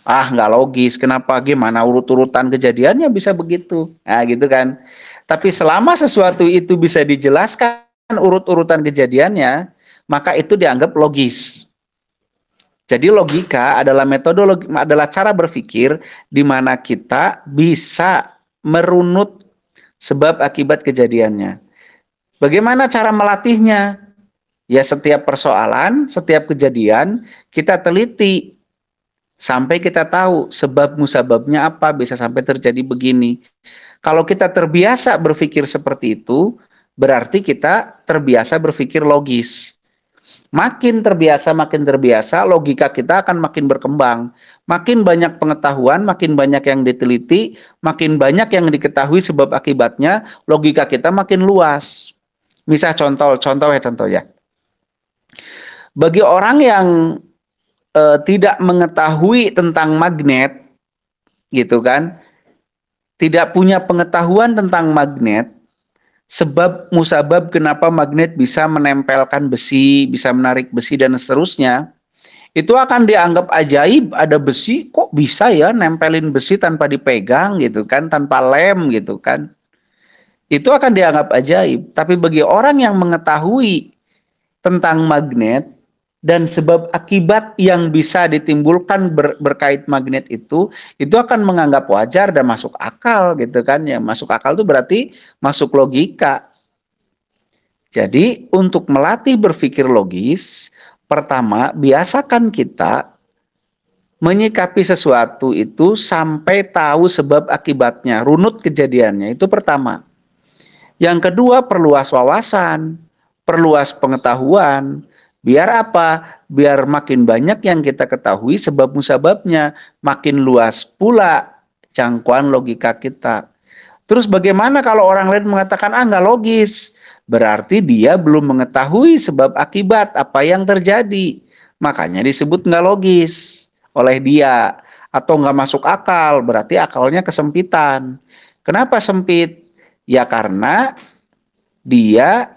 Speaker 1: nggak logis, kenapa, gimana urut-urutan kejadiannya bisa begitu, nah gitu kan. Tapi selama sesuatu itu bisa dijelaskan urut-urutan kejadiannya, maka itu dianggap logis. Jadi logika adalah metodologi, adalah cara berpikir di mana kita bisa merunut sebab akibat kejadiannya. Bagaimana cara melatihnya? Ya setiap persoalan, setiap kejadian kita teliti sampai kita tahu sebab musababnya apa bisa sampai terjadi begini. Kalau kita terbiasa berpikir seperti itu, berarti kita terbiasa berpikir logis. Makin terbiasa, logika kita akan makin berkembang. Makin banyak pengetahuan, makin banyak yang diteliti, makin banyak yang diketahui sebab akibatnya, logika kita makin luas. Misal contoh ya. Bagi orang yang tidak mengetahui tentang magnet, gitu kan, tidak punya pengetahuan tentang magnet, sebab musabab kenapa magnet bisa menempelkan besi, bisa menarik besi dan seterusnya, itu akan dianggap ajaib. Ada besi kok bisa ya nempelin besi tanpa dipegang gitu kan, tanpa lem gitu kan. Itu akan dianggap ajaib. Tapi bagi orang yang mengetahui tentang magnet dan sebab akibat yang bisa ditimbulkan berkait magnet itu akan menganggap wajar dan masuk akal gitu kan. Ya masuk akal itu berarti masuk logika. Jadi untuk melatih berpikir logis, Pertama, biasakan kita menyikapi sesuatu itu sampai tahu sebab akibatnya, runut kejadiannya. Itu pertama. Yang kedua, perluas wawasan, perluas pengetahuan. Biar apa? Biar makin banyak yang kita ketahui sebab musababnya, makin luas pula jangkauan logika kita. Terus bagaimana kalau orang lain mengatakan, nggak logis? Berarti dia belum mengetahui sebab akibat apa yang terjadi. Makanya disebut nggak logis oleh dia. Atau nggak masuk akal, berarti akalnya kesempitan. Kenapa sempit? Ya karena dia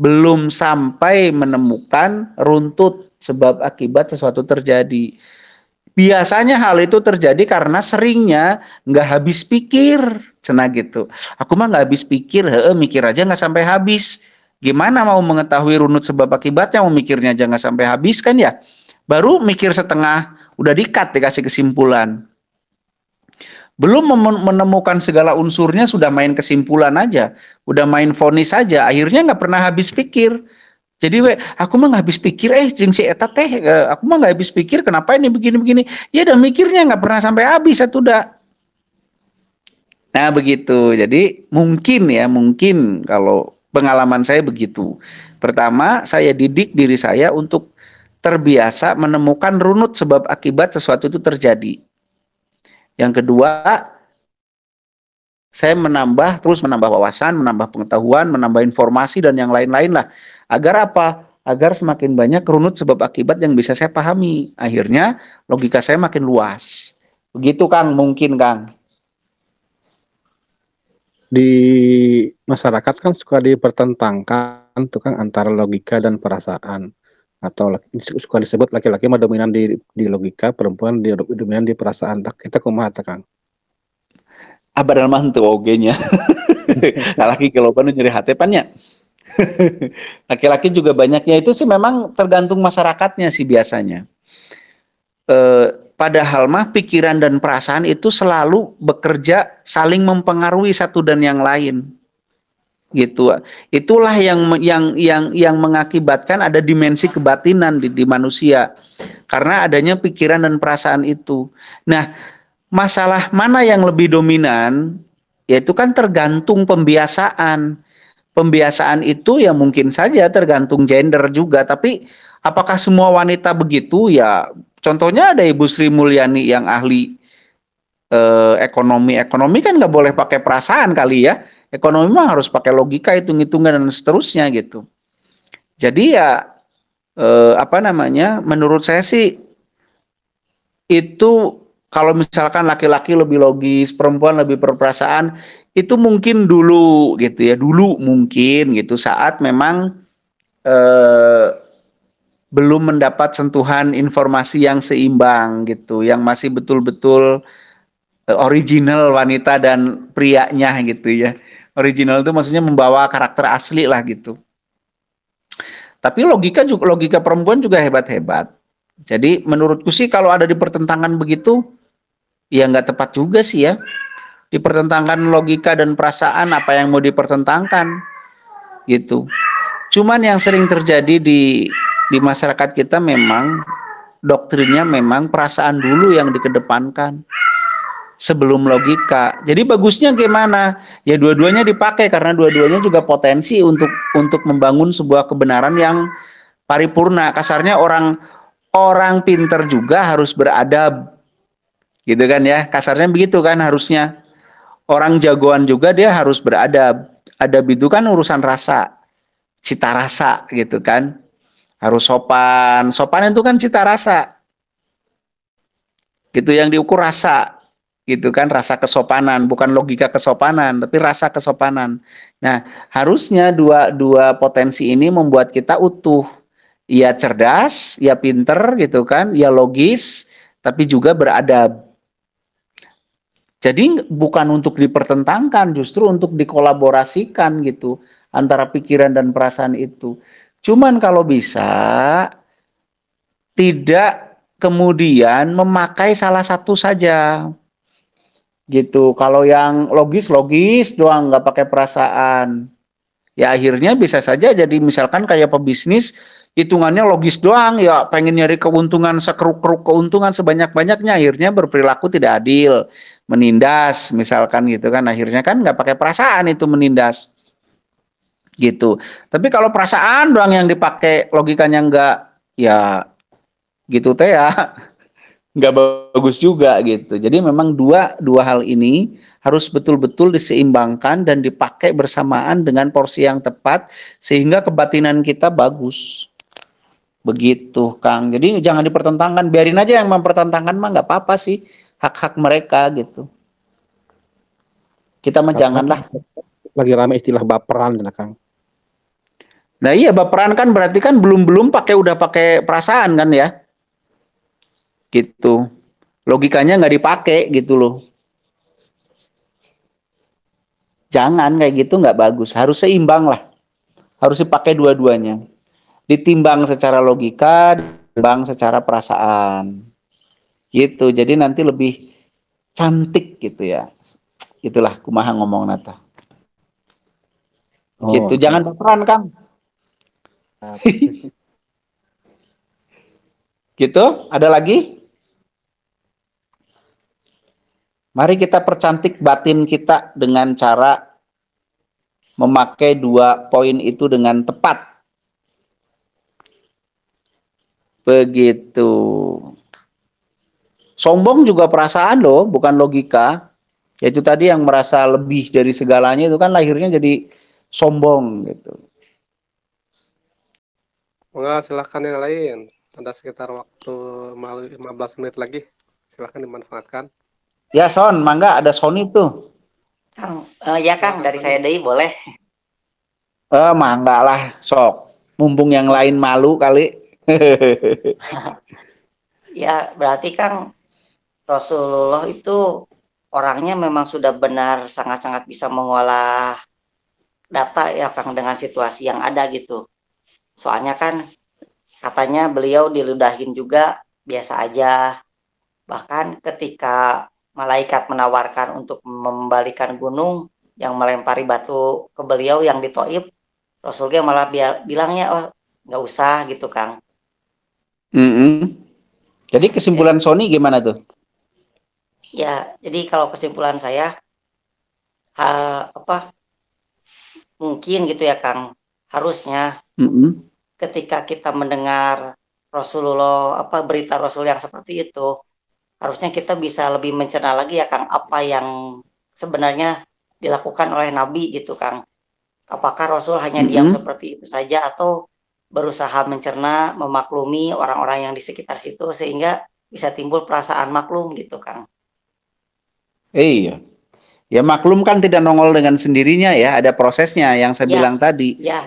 Speaker 1: belum sampai menemukan runtut sebab akibat sesuatu terjadi. Biasanya hal itu terjadi karena seringnya nggak habis pikir, cenah gitu. Aku mah nggak habis pikir, mikir aja nggak sampai habis. Gimana mau mengetahui runut sebab akibatnya, mau mikirnya aja nggak sampai habis kan ya? Baru mikir setengah, udah dikat dikasih kesimpulan. Belum menemukan segala unsurnya sudah main kesimpulan aja, udah main vonis aja, akhirnya nggak pernah habis pikir. Jadi aku mah nggak habis pikir, jeung si eta teh, aku mah nggak habis pikir kenapa ini begini-begini. Ya udah mikirnya nggak pernah sampai habis satu dah. Nah begitu. Jadi mungkin kalau pengalaman saya begitu. Pertama, saya didik diri saya untuk terbiasa menemukan runut sebab akibat sesuatu itu terjadi. Yang kedua, saya terus menambah wawasan, menambah pengetahuan, menambah informasi dan yang lain-lain lah. Agar apa? Agar semakin banyak runut sebab akibat yang bisa saya pahami. Akhirnya logika saya makin luas. Begitu Kang, mungkin Kang.
Speaker 3: Di masyarakat kan suka dipertentangkan tuh Kang antara logika dan perasaan. Atau suka disebut laki-laki mah dominan di logika, perempuan dominan di perasaan. Kita kumaha teh Kang?
Speaker 1: Abadal mah henteu oge-nya. Laki kalau panu nyeri hate pannya. Laki-laki juga banyaknya itu sih memang tergantung masyarakatnya sih biasanya. Padahal mah pikiran dan perasaan itu selalu bekerja saling mempengaruhi satu dan yang lain. Gitu. Itulah yang mengakibatkan ada dimensi kebatinan di manusia. Karena adanya pikiran dan perasaan itu. Nah, masalah mana yang lebih dominan, yaitu kan tergantung pembiasaan. Pembiasaan itu ya mungkin saja tergantung gender juga, tapi apakah semua wanita begitu? Ya contohnya ada Ibu Sri Mulyani yang ahli ekonomi kan nggak boleh pakai perasaan kali ya. Ekonomi mah harus pakai logika, hitung-hitungan dan seterusnya gitu. Jadi ya menurut saya sih itu kalau misalkan laki-laki lebih logis, perempuan lebih berperasaan, itu mungkin dulu gitu ya, dulu mungkin gitu saat memang belum mendapat sentuhan informasi yang seimbang gitu, yang masih betul-betul original wanita dan prianya gitu ya. Original itu maksudnya membawa karakter asli lah gitu. Tapi logika perempuan juga hebat-hebat. Jadi menurutku sih kalau ada di pertentangan begitu, ya nggak tepat juga sih ya. Dipertentangkan logika dan perasaan, apa yang mau dipertentangkan gitu. Cuman yang sering terjadi di masyarakat kita memang doktrinnya memang perasaan dulu yang dikedepankan sebelum logika. Jadi bagusnya gimana? Ya dua-duanya dipakai karena dua-duanya juga potensi untuk membangun sebuah kebenaran yang paripurna. Kasarnya orang pinter juga harus beradab. Gitu kan ya. Kasarnya begitu kan harusnya. Orang jagoan juga dia harus beradab. Adab itu kan urusan rasa, cita rasa gitu kan. Harus sopan. Sopan itu kan cita rasa. Gitu yang diukur rasa. Gitu kan, rasa kesopanan, bukan logika kesopanan, tapi rasa kesopanan. Nah, harusnya dua potensi ini membuat kita utuh. Ya cerdas, ya pinter gitu kan, ya logis, tapi juga beradab. Jadi bukan untuk dipertentangkan, justru untuk dikolaborasikan gitu antara pikiran dan perasaan itu. Cuman kalau bisa tidak kemudian memakai salah satu saja. Gitu. Kalau yang logis doang nggak pakai perasaan. Ya akhirnya bisa saja jadi misalkan kayak pebisnis hitungannya logis doang, ya pengen nyari keuntungan, sekeruk-keruk keuntungan sebanyak-banyaknya, akhirnya berperilaku tidak adil, menindas misalkan gitu kan, akhirnya kan nggak pakai perasaan itu menindas gitu. Tapi kalau perasaan doang yang dipakai, logikanya nggak, ya gitu teh ya nggak bagus juga gitu. Jadi memang dua hal ini harus betul-betul diseimbangkan dan dipakai bersamaan dengan porsi yang tepat sehingga kebatinan kita bagus. Begitu, Kang. Jadi jangan dipertentangkan, biarin aja yang mempertentangkan mah nggak apa-apa sih, hak-hak mereka gitu. Kita mah janganlah.
Speaker 3: Lagi rame istilah baperan, Kang.
Speaker 1: Nah iya, baperan kan berarti kan belum udah pakai perasaan kan ya. Gitu. Logikanya nggak dipakai gitu loh. Jangan kayak gitu, nggak bagus. Harus seimbang lah. Harus dipakai dua-duanya. Ditimbang secara logika, ditimbang secara perasaan. Gitu. Jadi nanti lebih cantik gitu ya. Itulah kumaha ngomong nata. Gitu. Jangan baperan, Kang. Gitu. Ada lagi? Mari kita percantik batin kita dengan cara memakai 2 poin itu dengan tepat. Begitu. Sombong juga perasaan loh, bukan logika. Yaitu tadi yang merasa lebih dari segalanya itu kan lahirnya jadi sombong gitu.
Speaker 2: Enggak, silahkan yang lain. Ada sekitar waktu 15 menit lagi. Silahkan dimanfaatkan.
Speaker 1: Ya Son, mangga ada Sony tuh.
Speaker 4: Kang, ya Kang, dari saya deui boleh.
Speaker 1: Mangga lah, sok. Mumpung yang lain malu kali.
Speaker 4: Ya, berarti Kang, Rasulullah itu orangnya memang sudah benar sangat-sangat bisa mengolah data ya Kang dengan situasi yang ada gitu. Soalnya kan katanya beliau diludahin juga biasa aja. Bahkan ketika malaikat menawarkan untuk membalikan gunung yang melempari batu ke beliau yang di Thaif, Rasulullah malah bilangnya oh nggak usah gitu Kang.
Speaker 1: Jadi kesimpulan Sony gimana tuh?
Speaker 4: Ya, jadi kalau kesimpulan saya mungkin gitu ya Kang, harusnya ketika kita mendengar Rasulullah berita Rasul yang seperti itu, harusnya kita bisa lebih mencerna lagi ya Kang apa yang sebenarnya dilakukan oleh Nabi gitu Kang. Apakah Rasul hanya diam seperti itu saja atau berusaha mencerna, memaklumi orang-orang yang di sekitar situ sehingga bisa timbul perasaan maklum gitu Kang.
Speaker 1: Iya. Ya maklum kan tidak nongol dengan sendirinya ya, ada prosesnya yang saya bilang tadi.
Speaker 4: Ya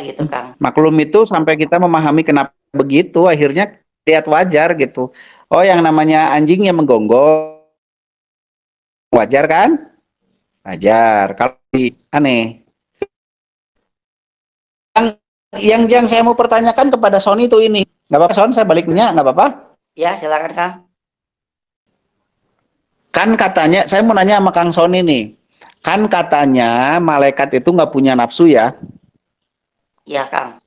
Speaker 4: gitu Kang.
Speaker 1: Maklum itu sampai kita memahami kenapa begitu, akhirnya lihat wajar gitu. Oh yang namanya anjing yang menggonggong, wajar kan? Wajar. Kalau aneh. Yang saya mau pertanyakan kepada Sony itu ini, nggak apa-apa Son, saya baliknya nggak apa-apa?
Speaker 4: Ya silakan Kang.
Speaker 1: Kan katanya, saya mau nanya sama Kang Sony nih, kan katanya malaikat itu nggak punya nafsu ya?
Speaker 4: Iya Kang.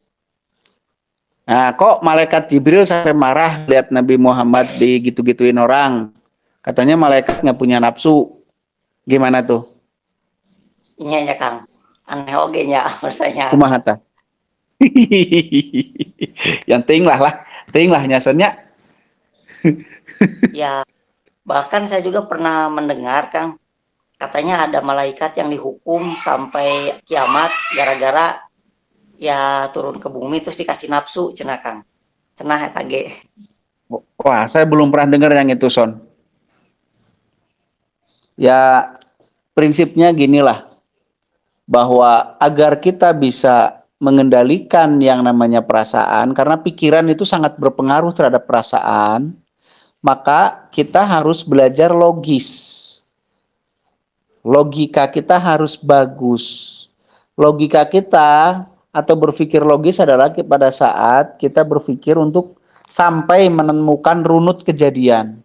Speaker 1: Nah, kok malaikat Jibril sampai marah lihat Nabi Muhammad digitu-gituin orang? Katanya malaikat nggak punya nafsu. Gimana tuh?
Speaker 4: Iya ya Kang. Aneh oge nya rasanya.
Speaker 1: Kumaha tah? Yang ting lah nyasanya.
Speaker 4: Ya, bahkan saya juga pernah mendengar Kang, katanya ada malaikat yang dihukum sampai kiamat gara-gara ya turun ke bumi terus dikasih nafsu cenah Kang. Cenah eta ge.
Speaker 1: Wah, saya belum pernah dengar yang itu, Son. Ya, prinsipnya ginilah, bahwa agar kita bisa mengendalikan yang namanya perasaan, karena pikiran itu sangat berpengaruh terhadap perasaan, maka kita harus belajar logis. Logika kita harus bagus. Logika kita atau berpikir logis adalah pada saat kita berpikir untuk sampai menemukan runut kejadian.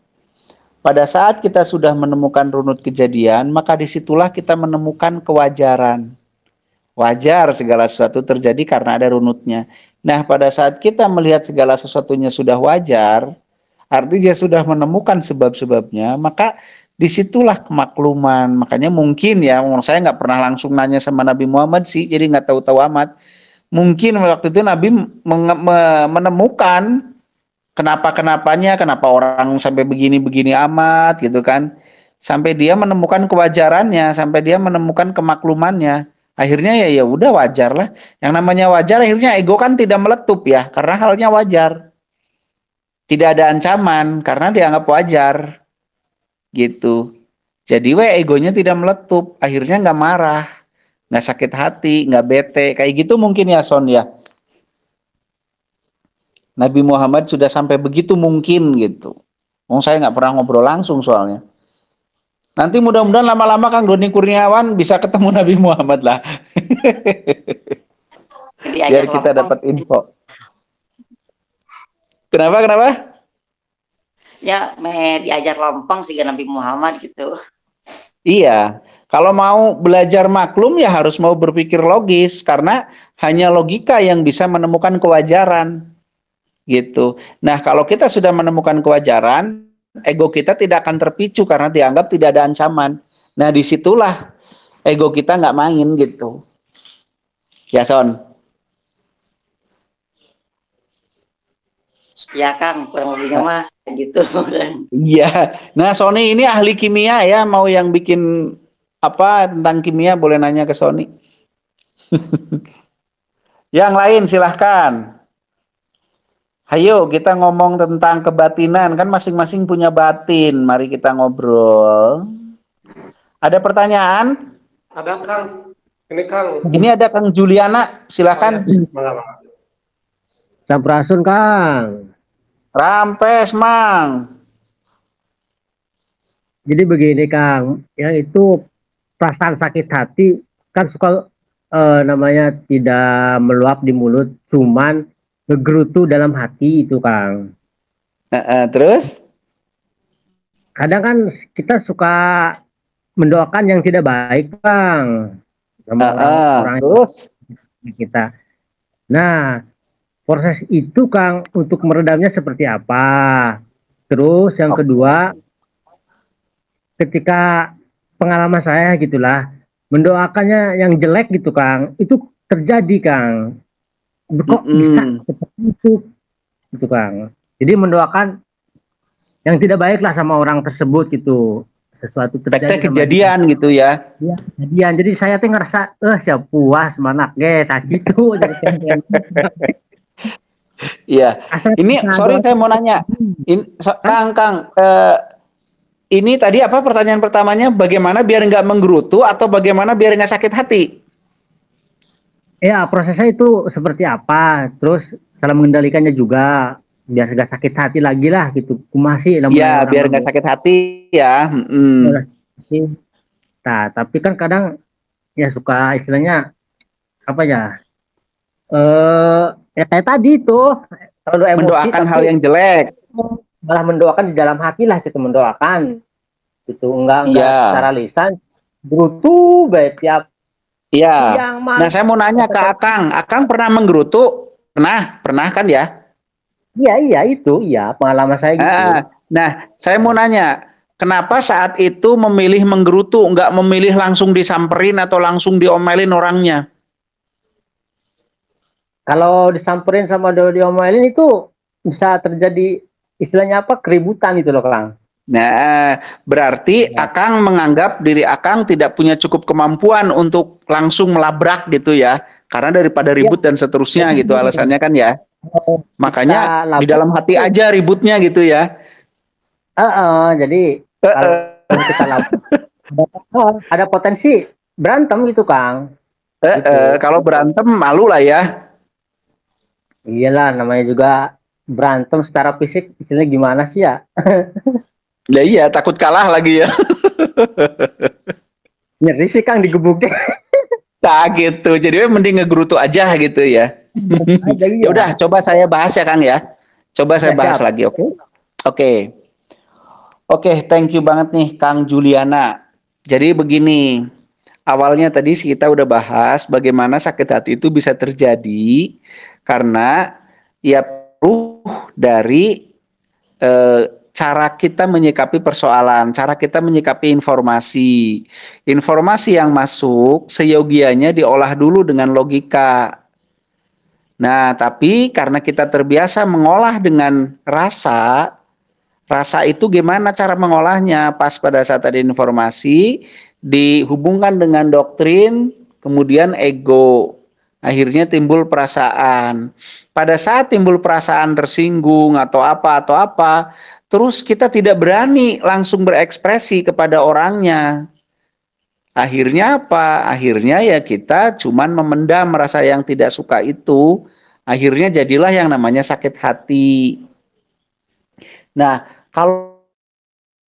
Speaker 1: Pada saat kita sudah menemukan runut kejadian, maka disitulah kita menemukan kewajaran. Wajar segala sesuatu terjadi karena ada runutnya. Nah, pada saat kita melihat segala sesuatunya sudah wajar, artinya sudah menemukan sebab-sebabnya, maka disitulah kemakluman. Makanya mungkin ya, saya nggak pernah langsung nanya sama Nabi Muhammad sih, jadi nggak tahu-tahu amat. Mungkin waktu itu Nabi menemukan kenapa-kenapanya, kenapa orang sampai begini-begini amat gitu kan. Sampai dia menemukan kewajarannya, sampai dia menemukan kemaklumannya. Akhirnya ya udah wajar lah. Yang namanya wajar akhirnya ego kan tidak meletup ya, karena halnya wajar. Tidak ada ancaman karena dianggap wajar. Gitu. Jadi egonya tidak meletup, akhirnya nggak marah, nggak sakit hati, nggak bete, kayak gitu mungkin ya Son ya. Nabi Muhammad sudah sampai begitu mungkin gitu. Saya nggak pernah ngobrol langsung soalnya. Nanti mudah-mudahan lama-lama Kang Doni Kurniawan bisa ketemu Nabi Muhammad lah. Biar kita dapat info. Kenapa?
Speaker 4: Ya, diajar lompong sih Nabi Muhammad gitu.
Speaker 1: Iya, kalau mau belajar maklum ya harus mau berpikir logis, karena hanya logika yang bisa menemukan kewajaran. Gitu. Nah, kalau kita sudah menemukan kewajaran, ego kita tidak akan terpicu karena dianggap tidak ada ancaman. Nah, disitulah ego kita nggak main gitu. Ya, Son.
Speaker 4: Ya Kang, kurang lebihnya mah gitu.
Speaker 1: Iya. Nah, Sony ini ahli kimia ya, mau yang bikin apa tentang kimia boleh nanya ke Sony. Yang lain silahkan. Ayo kita ngomong tentang kebatinan, kan masing-masing punya batin. Mari kita ngobrol. Ada pertanyaan?
Speaker 2: Ada Kang. Ini Kang.
Speaker 1: Ini ada Kang Juliana, silakan.
Speaker 7: Sampurasun Kang.
Speaker 1: Rampes Mang.
Speaker 7: Jadi begini Kang, yang itu perasaan sakit hati kan suka namanya tidak meluap di mulut, cuman ngegerutu dalam hati itu Kang.
Speaker 1: Terus?
Speaker 7: Kadang kan kita suka mendoakan yang tidak baik Kang sama orang
Speaker 1: terus
Speaker 7: kita. Nah, proses itu Kang untuk meredamnya seperti apa? Terus yang kedua, ketika pengalaman saya gitulah, mendoakannya yang jelek gitu Kang, itu terjadi Kang. Kok bisa seperti itu? Gitu Kang. Jadi mendoakan yang tidak baik lah sama orang tersebut gitu. Sesuatu terjadi
Speaker 1: kejadian gitu ya.
Speaker 7: Iya, kejadian. Jadi saya tuh ngerasa siap puas manak gitu. Jadi
Speaker 1: iya. Ini sorry saya mau nanya. Kang, ini tadi apa pertanyaan pertamanya? Bagaimana biar nggak menggerutu atau bagaimana biar nggak sakit hati?
Speaker 7: Ya, prosesnya itu seperti apa? Terus cara mengendalikannya juga biar nggak sakit hati lagi lah gitu. Masih
Speaker 1: ya biar nggak sakit hati ya.
Speaker 7: Nah, tapi kan kadang ya suka istilahnya apa ya? Ya kayak tadi tuh kalau emosi
Speaker 1: mendoakan hal yang jelek,
Speaker 7: malah mendoakan di dalam hati lah gitu, mendoakan gitu, enggak secara lisan gerutu baik tiap.
Speaker 1: Iya. Nah, saya mau nanya ke Akang pernah menggerutu? Pernah kan ya?
Speaker 7: Iya itu pengalaman saya gitu.
Speaker 1: Nah, saya mau nanya, kenapa saat itu memilih menggerutu, enggak memilih langsung disamperin atau langsung diomelin orangnya?
Speaker 7: Kalau disamperin sama diomelin itu bisa terjadi istilahnya apa, keributan gitu loh Kang.
Speaker 1: Nah, berarti Akang menganggap diri Akang tidak punya cukup kemampuan untuk langsung melabrak gitu ya, karena daripada ribut dan seterusnya gitu alasannya kan ya. Makanya di dalam hati aja ributnya gitu ya.
Speaker 7: Jadi kalau kita labrak ada potensi berantem gitu Kang.
Speaker 1: Kalau berantem malu lah ya.
Speaker 7: Iyalah, namanya juga berantem secara fisik, istilahnya gimana sih ya?
Speaker 1: Ya iya, takut kalah lagi ya.
Speaker 7: Nyeri sih Kang digebuknya.
Speaker 1: Nah gitu, jadi mending ngegerutu aja gitu ya. Ya udah, coba saya bahas ya Kang ya. Coba saya bahas lagi, oke? Oke, thank you banget nih Kang Juliana. Jadi begini, awalnya tadi kita udah bahas bagaimana sakit hati itu bisa terjadi Karena ya perlu dari cara kita menyikapi persoalan, cara kita menyikapi informasi. Informasi yang masuk seyogianya diolah dulu dengan logika. Nah, tapi karena kita terbiasa mengolah dengan rasa, rasa itu gimana cara mengolahnya? Pas pada saat ada informasi, dihubungkan dengan doktrin, kemudian ego. Akhirnya timbul perasaan. Pada saat timbul perasaan tersinggung atau apa, terus kita tidak berani langsung berekspresi kepada orangnya. Akhirnya apa? Akhirnya ya kita cuman memendam rasa yang tidak suka itu. Akhirnya jadilah yang namanya sakit hati. Nah, kalau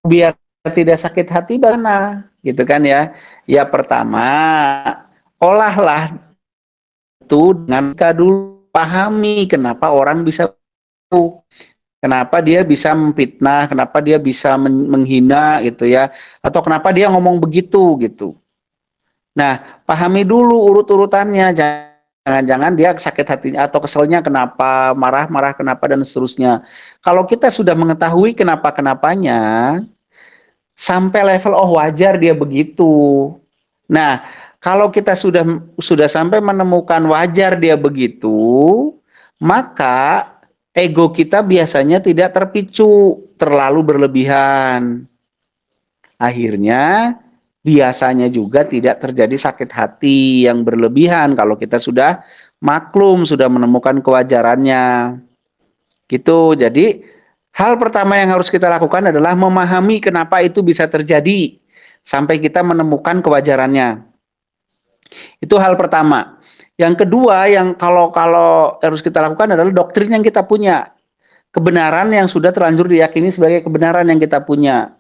Speaker 1: biar tidak sakit hati bagaimana? Gitu kan ya. Ya pertama, olahlah itu dengan dulu pahami kenapa orang bisa kenapa dia bisa memfitnah, kenapa dia bisa menghina gitu ya, atau kenapa dia ngomong begitu gitu. Nah, pahami dulu urut-urutannya, jangan-jangan dia sakit hatinya atau keselnya kenapa, marah-marah kenapa dan seterusnya. Kalau kita sudah mengetahui kenapa-kenapanya, sampai level oh wajar dia begitu. Nah, kalau kita sudah sampai menemukan wajar dia begitu, maka ego kita biasanya tidak terpicu terlalu berlebihan. Akhirnya biasanya juga tidak terjadi sakit hati yang berlebihan kalau kita sudah maklum, sudah menemukan kewajarannya. Gitu. Jadi hal pertama yang harus kita lakukan adalah memahami kenapa itu bisa terjadi sampai kita menemukan kewajarannya. Itu hal pertama. Yang kedua yang kalau harus kita lakukan adalah doktrin yang kita punya. Kebenaran yang sudah terlanjur diyakini sebagai kebenaran yang kita punya.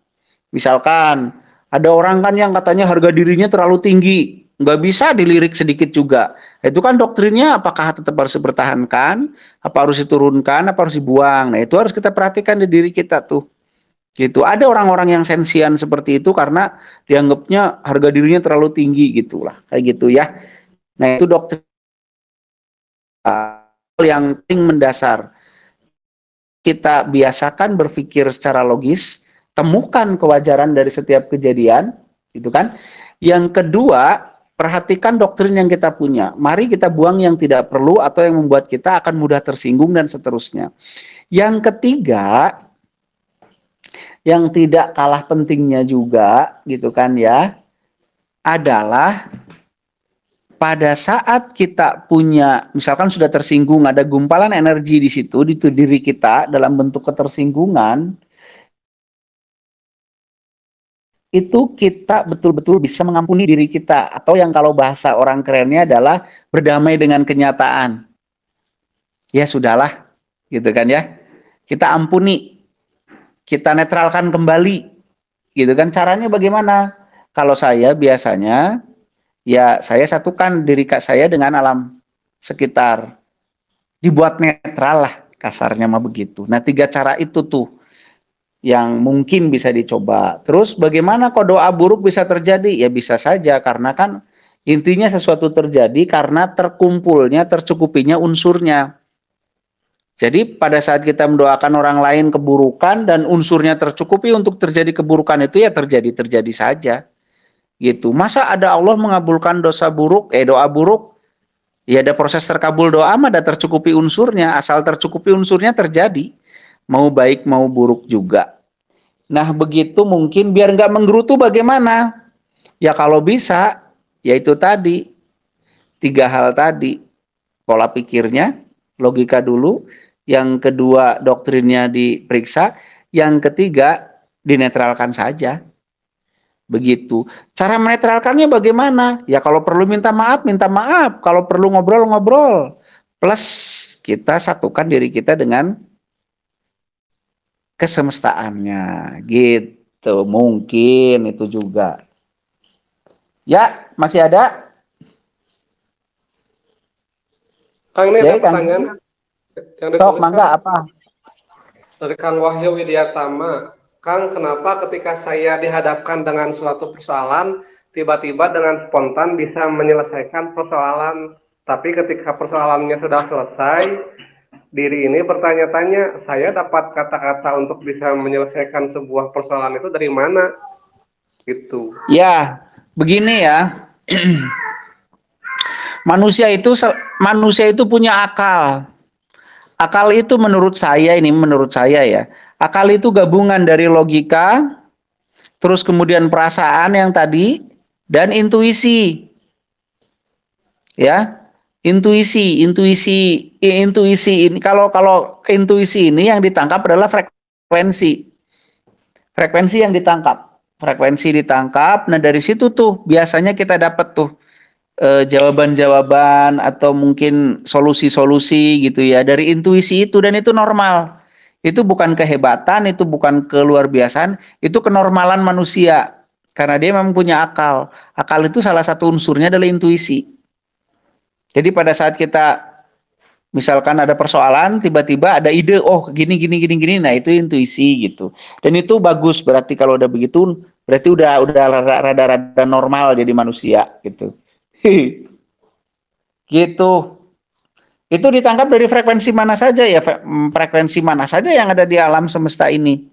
Speaker 1: Misalkan ada orang kan yang katanya harga dirinya terlalu tinggi, nggak bisa dilirik sedikit juga. Itu kan doktrinnya apakah tetap harus dipertahankan, apa harus diturunkan, apa harus dibuang. Nah itu harus kita perhatikan di diri kita tuh. Gitu. Ada orang-orang yang sensian seperti itu karena dianggapnya harga dirinya terlalu tinggi gitulah, kayak gitu ya. Nah itu doktrin yang paling mendasar. Kita biasakan berpikir secara logis, temukan kewajaran dari setiap kejadian, gitu kan. Yang kedua, perhatikan doktrin yang kita punya. Mari kita buang yang tidak perlu atau yang membuat kita akan mudah tersinggung dan seterusnya. Yang ketiga, yang tidak kalah pentingnya juga, gitu kan ya, adalah pada saat kita punya, misalkan sudah tersinggung, ada gumpalan energi di situ, di diri kita dalam bentuk ketersinggungan, itu kita betul-betul bisa mengampuni diri kita. Atau yang kalau bahasa orang kerennya adalah berdamai dengan kenyataan. Ya sudahlah, gitu kan ya. Kita ampuni, kita netralkan kembali. Gitu kan, caranya bagaimana? Kalau saya biasanya, ya saya satukan diri saya dengan alam sekitar. Dibuat netral lah, kasarnya mah begitu. Nah 3 cara itu tuh yang mungkin bisa dicoba. Terus bagaimana kok doa buruk bisa terjadi? Ya bisa saja, karena kan intinya sesuatu terjadi karena terkumpulnya, tercukupinya unsurnya. Jadi pada saat kita mendoakan orang lain keburukan dan unsurnya tercukupi untuk terjadi keburukan itu ya terjadi saja. Gitu. Masa ada Allah mengabulkan doa buruk? Ya ada proses terkabul doa mah ada tercukupi unsurnya, asal tercukupi unsurnya terjadi. Mau baik mau buruk juga. Nah begitu mungkin biar nggak menggerutu bagaimana? Ya kalau bisa, yaitu tadi 3 hal tadi. Pola pikirnya, logika dulu. Yang kedua doktrinnya diperiksa. Yang ketiga dinetralkan saja. Begitu. Cara menetralkannya bagaimana? Ya kalau perlu minta maaf. Kalau perlu ngobrol. Plus kita satukan diri kita dengan kesemestaannya. Gitu. Mungkin itu juga. Ya, masih ada?
Speaker 2: Kang, ini ada pertanyaan. Yang
Speaker 1: Sok, mangga apa?
Speaker 2: Dari Kang Wahyu Widiatama. Kang, kenapa ketika saya dihadapkan dengan suatu persoalan, tiba-tiba dengan spontan bisa menyelesaikan persoalan Tapi ketika persoalannya sudah selesai, diri ini bertanya-tanya, saya dapat kata-kata untuk bisa menyelesaikan sebuah persoalan itu dari mana? Gitu.
Speaker 1: Ya, begini ya. Manusia itu punya akal. Akal itu menurut saya ya. Akal itu gabungan dari logika, terus kemudian perasaan yang tadi, dan intuisi. Ya, intuisi ini kalau intuisi ini yang ditangkap adalah frekuensi yang ditangkap. Nah dari situ tuh biasanya kita dapat tuh jawaban-jawaban atau mungkin solusi-solusi gitu ya dari intuisi itu, dan itu normal. Itu bukan kehebatan, itu bukan keluar biasaan, itu kenormalan manusia karena dia memang punya akal. Akal itu salah satu unsurnya adalah intuisi. Jadi pada saat kita misalkan ada persoalan, tiba-tiba ada ide, oh gini, nah itu intuisi gitu. Dan itu bagus, berarti kalau udah begitu, berarti udah rada-rada normal jadi manusia gitu. Gitu. Itu ditangkap dari frekuensi mana saja ya, frekuensi mana saja yang ada di alam semesta ini.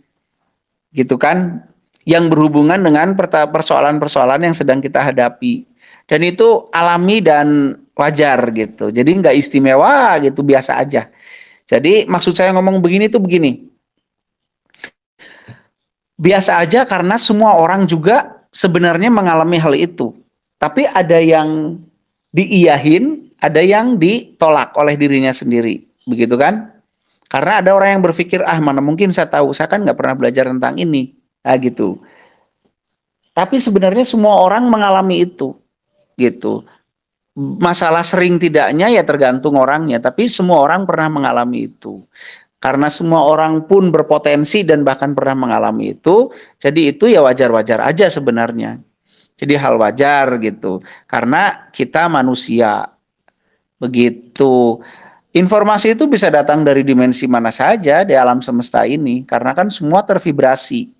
Speaker 1: Gitu kan? Yang berhubungan dengan persoalan-persoalan yang sedang kita hadapi. Dan itu alami dan wajar gitu. Jadi nggak istimewa gitu, biasa aja. Jadi maksud saya ngomong begini tuh begini. Biasa aja karena semua orang juga sebenarnya mengalami hal itu. Tapi ada yang diiyahin, ada yang ditolak oleh dirinya sendiri. Begitu kan? Karena ada orang yang berpikir, mana mungkin saya tahu, saya kan nggak pernah belajar tentang ini. Nah gitu. Tapi sebenarnya semua orang mengalami itu. Gitu. Masalah sering tidaknya ya tergantung orangnya, tapi semua orang pernah mengalami itu. Karena semua orang pun berpotensi dan bahkan pernah mengalami itu, jadi itu ya wajar-wajar aja sebenarnya. Jadi hal wajar gitu. Karena kita manusia. Begitu. Informasi itu bisa datang dari dimensi mana saja di alam semesta ini, karena kan semua tervibrasi.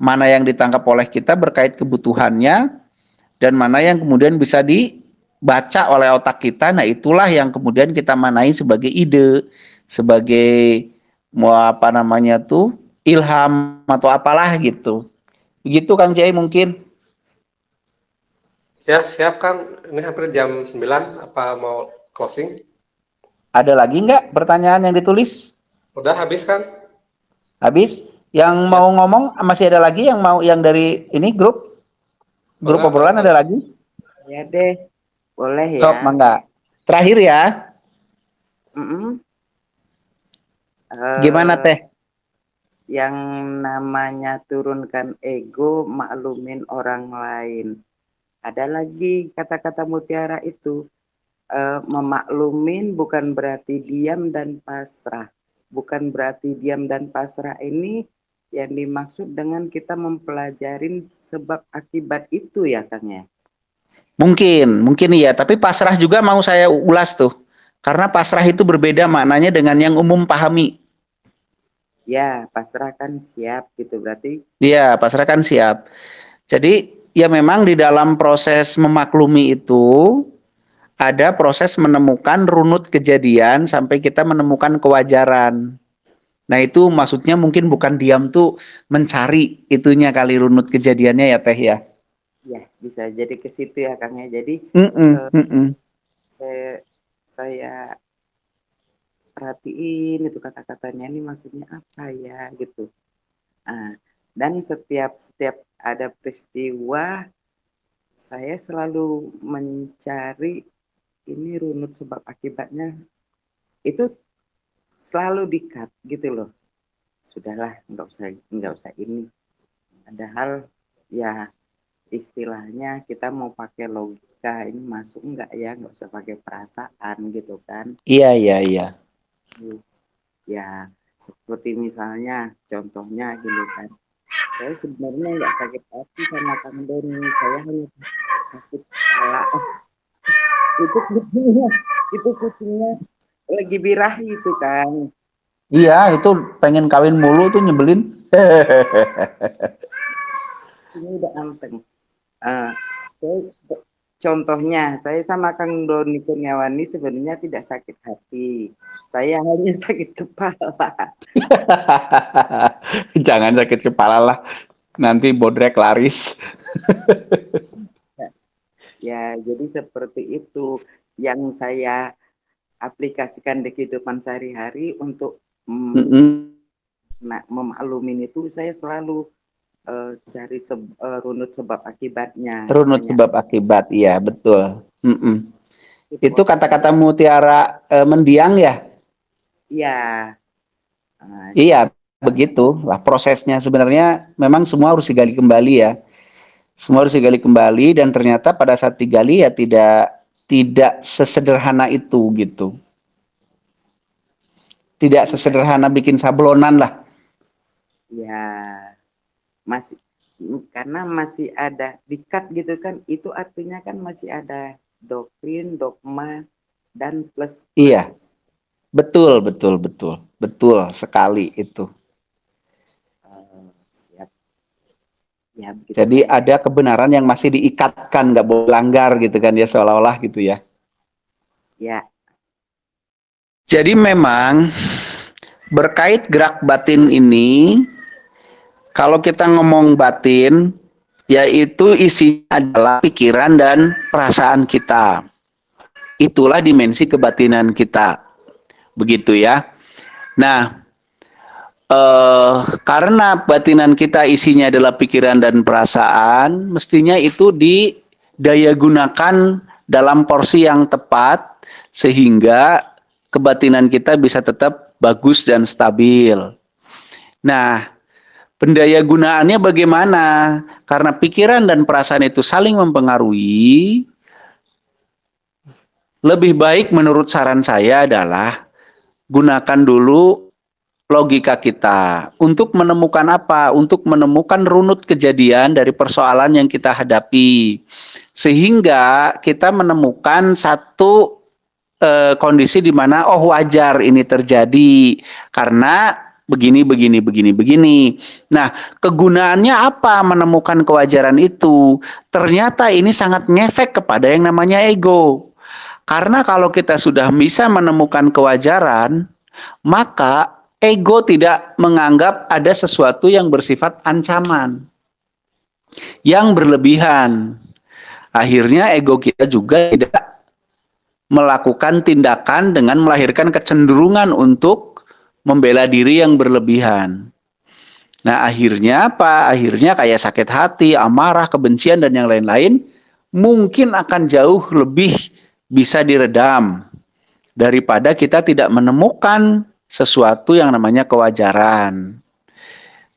Speaker 1: Mana yang ditangkap oleh kita berkait kebutuhannya, dan mana yang kemudian bisa dibaca oleh otak kita. Nah itulah yang kemudian kita manai sebagai ide, sebagai ilham atau apalah gitu. Begitu Kang Jai mungkin.
Speaker 2: Ya siap Kang, ini hampir jam 9, apa mau closing?
Speaker 1: Ada lagi nggak pertanyaan yang ditulis?
Speaker 2: Udah habis Kang?
Speaker 1: Habis? Yang mau ngomong masih ada lagi yang dari ini grup obrolan ada lagi?
Speaker 8: Ya deh, boleh ya.
Speaker 1: Sok, mangga. Terakhir ya. Gimana Teh?
Speaker 8: Yang namanya turunkan ego, maklumin orang lain. Ada lagi kata-kata mutiara itu, memaklumin bukan berarti diam dan pasrah. Bukan berarti diam dan pasrah ini yang dimaksud dengan kita mempelajarin sebab akibat itu ya Kang ya.
Speaker 1: Mungkin iya, tapi pasrah juga mau saya ulas tuh. Karena pasrah itu berbeda maknanya dengan yang umum pahami.
Speaker 8: Ya, pasrah kan siap gitu berarti.
Speaker 1: Iya, pasrah kan siap. Jadi ya memang di dalam proses memaklumi itu ada proses menemukan runut kejadian sampai kita menemukan kewajaran. Nah itu maksudnya mungkin bukan diam tuh mencari itunya kali runut kejadiannya ya Teh ya.
Speaker 8: Ya bisa jadi ke situ ya Kang ya. Jadi saya perhatiin itu kata-katanya ini maksudnya apa ya gitu. Dan setiap ada peristiwa saya selalu mencari ini runut sebab akibatnya, itu selalu di-cut gitu loh. Sudahlah, nggak usah ini. Padahal ya istilahnya kita mau pakai logika, ini masuk nggak ya, nggak usah pakai perasaan gitu kan.
Speaker 1: Iya.
Speaker 8: Ya seperti misalnya contohnya gitu kan, saya sebenarnya nggak sakit hati sama Kang Doni, saya hanya sakit kepala. Itu kucingnya lagi birahi itu kan.
Speaker 1: Iya, itu pengen kawin mulu tuh nyebelin.
Speaker 8: Ini udah anteng. contohnya, saya sama Kang Doni Kurniawani sebenarnya tidak sakit hati. Saya hanya sakit kepala.
Speaker 1: Jangan sakit kepala lah, nanti bodrek laris.
Speaker 8: Ya, jadi seperti itu yang saya aplikasikan di kehidupan sehari-hari untuk memaklumi itu. Saya selalu cari runut sebab akibatnya.
Speaker 1: Runut sebab akibat, iya betul. Itu kata-kata Mutiara Mendiang ya?
Speaker 8: Iya.
Speaker 1: Iya, begitu lah prosesnya. Sebenarnya memang semua harus digali kembali ya. Semua harus digali kembali, dan ternyata pada saat digali ya tidak sesederhana itu gitu. Tidak sesederhana bikin sablonan lah.
Speaker 8: Ya, karena masih ada dikat gitu kan, itu artinya kan masih ada doktrin, dogma, dan plus.
Speaker 1: Iya, betul sekali itu.
Speaker 8: Siap. Ya,
Speaker 1: jadi ada kebenaran yang masih diikatkan, nggak boleh langgar gitu kan ya, seolah-olah gitu ya.
Speaker 8: Ya.
Speaker 1: Jadi memang berkait gerak batin ini, kalau kita ngomong batin, yaitu isinya adalah pikiran dan perasaan kita. Itulah dimensi kebatinan kita. Begitu ya. Nah, karena batinan kita isinya adalah pikiran dan perasaan, mestinya itu didaya gunakan dalam porsi yang tepat, sehingga kebatinan kita bisa tetap bagus dan stabil. Nah, pendaya gunaannya bagaimana? Karena pikiran dan perasaan itu saling mempengaruhi, lebih baik menurut saran saya adalah gunakan dulu logika kita untuk menemukan apa? Untuk menemukan runut kejadian dari persoalan yang kita hadapi, sehingga kita menemukan satu kondisi di mana oh wajar ini terjadi karena begini. Nah, kegunaannya apa menemukan kewajaran itu? Ternyata ini sangat ngefek kepada yang namanya ego. Karena kalau kita sudah bisa menemukan kewajaran, maka ego tidak menganggap ada sesuatu yang bersifat ancaman, yang berlebihan. Akhirnya ego kita juga tidak melakukan tindakan dengan melahirkan kecenderungan untuk membela diri yang berlebihan. Nah, akhirnya apa? Akhirnya kayak sakit hati, amarah, kebencian, dan yang lain-lain mungkin akan jauh lebih bisa diredam daripada kita tidak menemukan sesuatu yang namanya kewajaran.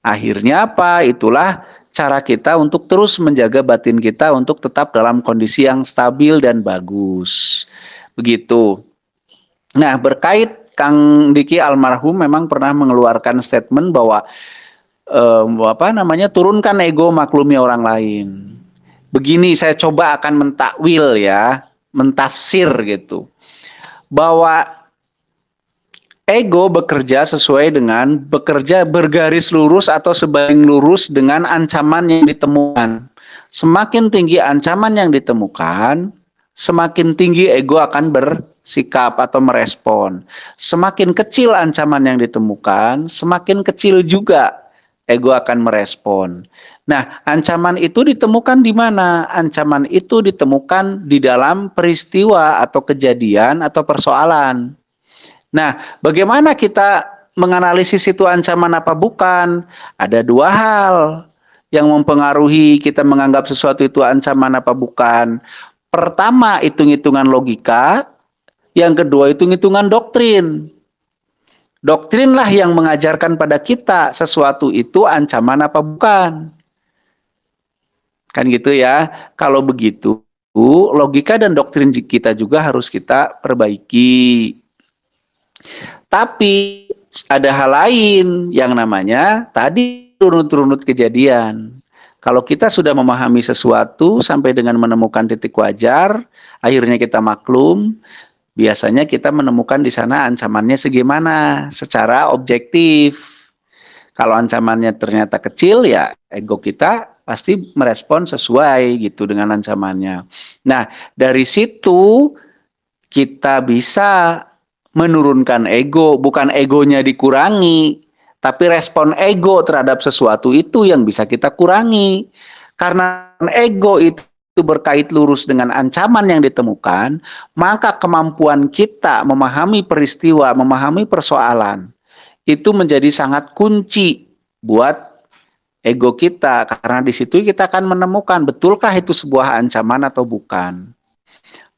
Speaker 1: Akhirnya apa? Itulah cara kita untuk terus menjaga batin kita untuk tetap dalam kondisi yang stabil dan bagus. Begitu. Nah, berkait Kang Diki almarhum memang pernah mengeluarkan statement bahwa turunkan ego, maklumi orang lain. Begini, saya coba akan mentakwil ya, mentafsir gitu, bahwa ego bekerja bergaris lurus atau sebanding lurus dengan ancaman yang ditemukan. Semakin tinggi ancaman yang ditemukan, semakin tinggi ego akan bersikap atau merespon. Semakin kecil ancaman yang ditemukan, semakin kecil juga ego akan merespon. Nah, ancaman itu ditemukan di mana? Ancaman itu ditemukan di dalam peristiwa atau kejadian atau persoalan. Nah, bagaimana kita menganalisis itu ancaman apa bukan? Ada dua hal yang mempengaruhi kita menganggap sesuatu itu ancaman apa bukan. Pertama, hitung-hitungan logika. Yang kedua, hitung-hitungan doktrin. Doktrinlah yang mengajarkan pada kita sesuatu itu ancaman apa bukan. Kan gitu ya. Kalau begitu, logika dan doktrin kita juga harus kita perbaiki. Tapi ada hal lain yang namanya tadi runut-runut kejadian. Kalau kita sudah memahami sesuatu sampai dengan menemukan titik wajar, akhirnya kita maklum, biasanya kita menemukan di sana ancamannya segimana secara objektif. Kalau ancamannya ternyata kecil, ya ego kita pasti merespon sesuai gitu dengan ancamannya. Nah, dari situ kita bisa menurunkan ego, bukan egonya dikurangi, tapi respon ego terhadap sesuatu itu yang bisa kita kurangi. Karena ego itu berkait lurus dengan ancaman yang ditemukan, maka kemampuan kita memahami peristiwa, memahami persoalan, itu menjadi sangat kunci buat ego kita. Karena di situ kita akan menemukan, betulkah itu sebuah ancaman atau bukan.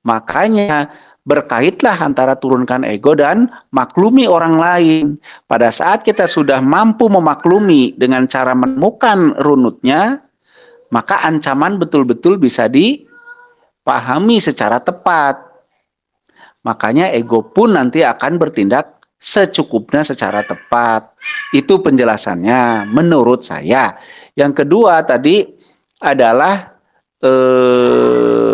Speaker 1: Makanya berkaitlah antara turunkan ego dan maklumi orang lain. Pada saat kita sudah mampu memaklumi dengan cara menemukan runutnya, maka ancaman betul-betul bisa dipahami secara tepat. Makanya ego pun nanti akan bertindak secukupnya secara tepat. Itu penjelasannya menurut saya. Yang kedua tadi adalah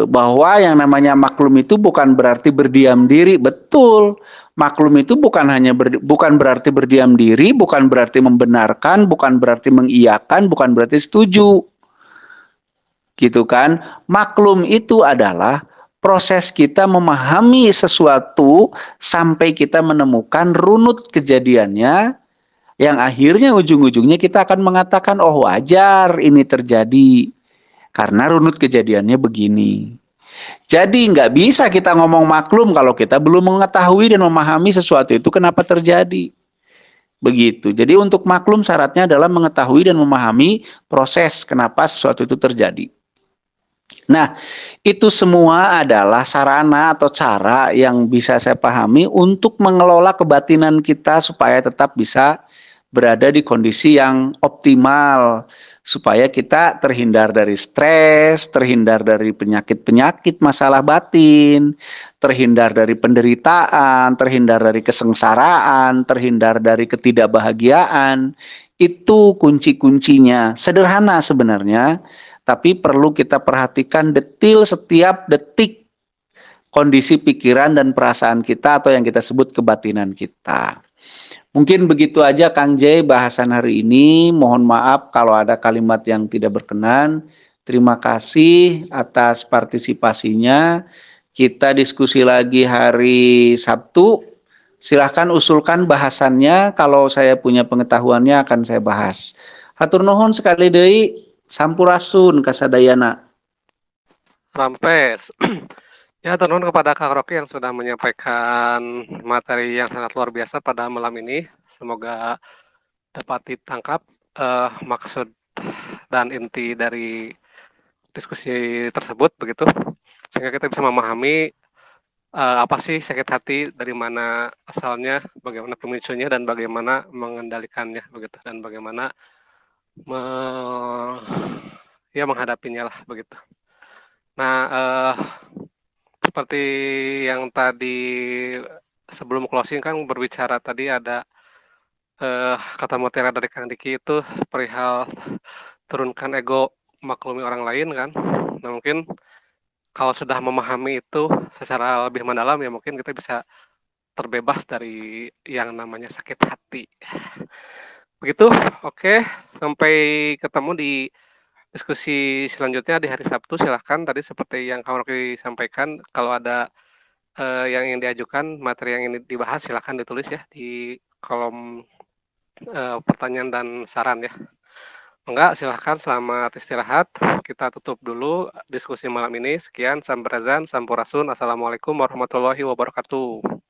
Speaker 1: bahwa yang namanya maklum itu bukan berarti berdiam diri. Betul, maklum itu bukan berarti berdiam diri, bukan berarti membenarkan, bukan berarti mengiyakan, bukan berarti setuju, gitu kan. Maklum itu adalah proses kita memahami sesuatu sampai kita menemukan runut kejadiannya, yang akhirnya ujung-ujungnya kita akan mengatakan, oh wajar ini terjadi karena runut kejadiannya begini. Jadi nggak bisa kita ngomong maklum kalau kita belum mengetahui dan memahami sesuatu itu kenapa terjadi. Begitu. Jadi untuk maklum syaratnya adalah mengetahui dan memahami proses kenapa sesuatu itu terjadi. Nah, itu semua adalah sarana atau cara yang bisa saya pahami untuk mengelola kebatinan kita supaya tetap bisa berada di kondisi yang optimal, supaya kita terhindar dari stres, terhindar dari penyakit-penyakit masalah batin, terhindar dari penderitaan, terhindar dari kesengsaraan, terhindar dari ketidakbahagiaan. Itu kunci-kuncinya. Sederhana sebenarnya, tapi perlu kita perhatikan detil setiap detik kondisi pikiran dan perasaan kita atau yang kita sebut kebatinan kita. Mungkin begitu aja Kang J bahasan hari ini. Mohon maaf kalau ada kalimat yang tidak berkenan. Terima kasih atas partisipasinya. Kita diskusi lagi hari Sabtu. Silahkan usulkan bahasannya. Kalau saya punya pengetahuannya akan saya bahas. Hatur nuhun sekali deui. Sampurasun kasadayana.
Speaker 2: Rampes. Ya, teman kepada Kak Rocky yang sudah menyampaikan materi yang sangat luar biasa pada malam ini. Semoga dapat ditangkap maksud dan inti dari diskusi tersebut begitu, sehingga kita bisa memahami apa sih sakit hati, dari mana asalnya, bagaimana pemicunya, dan bagaimana mengendalikannya begitu, dan bagaimana menghadapinya lah begitu. Nah, seperti yang tadi sebelum closing kan berbicara tadi ada kata mutiara dari Kang Diki itu perihal turunkan ego, maklumi orang lain kan. Nah mungkin kalau sudah memahami itu secara lebih mendalam ya mungkin kita bisa terbebas dari yang namanya sakit hati. Begitu, oke. Sampai ketemu di diskusi selanjutnya di hari Sabtu. Silahkan tadi seperti yang Kang Rocky sampaikan, kalau ada yang ingin diajukan, materi yang ingin dibahas, silahkan ditulis ya di kolom pertanyaan dan saran ya. Enggak, silahkan, selamat istirahat. Kita tutup dulu diskusi malam ini. Sekian, sampurasun, assalamualaikum warahmatullahi wabarakatuh.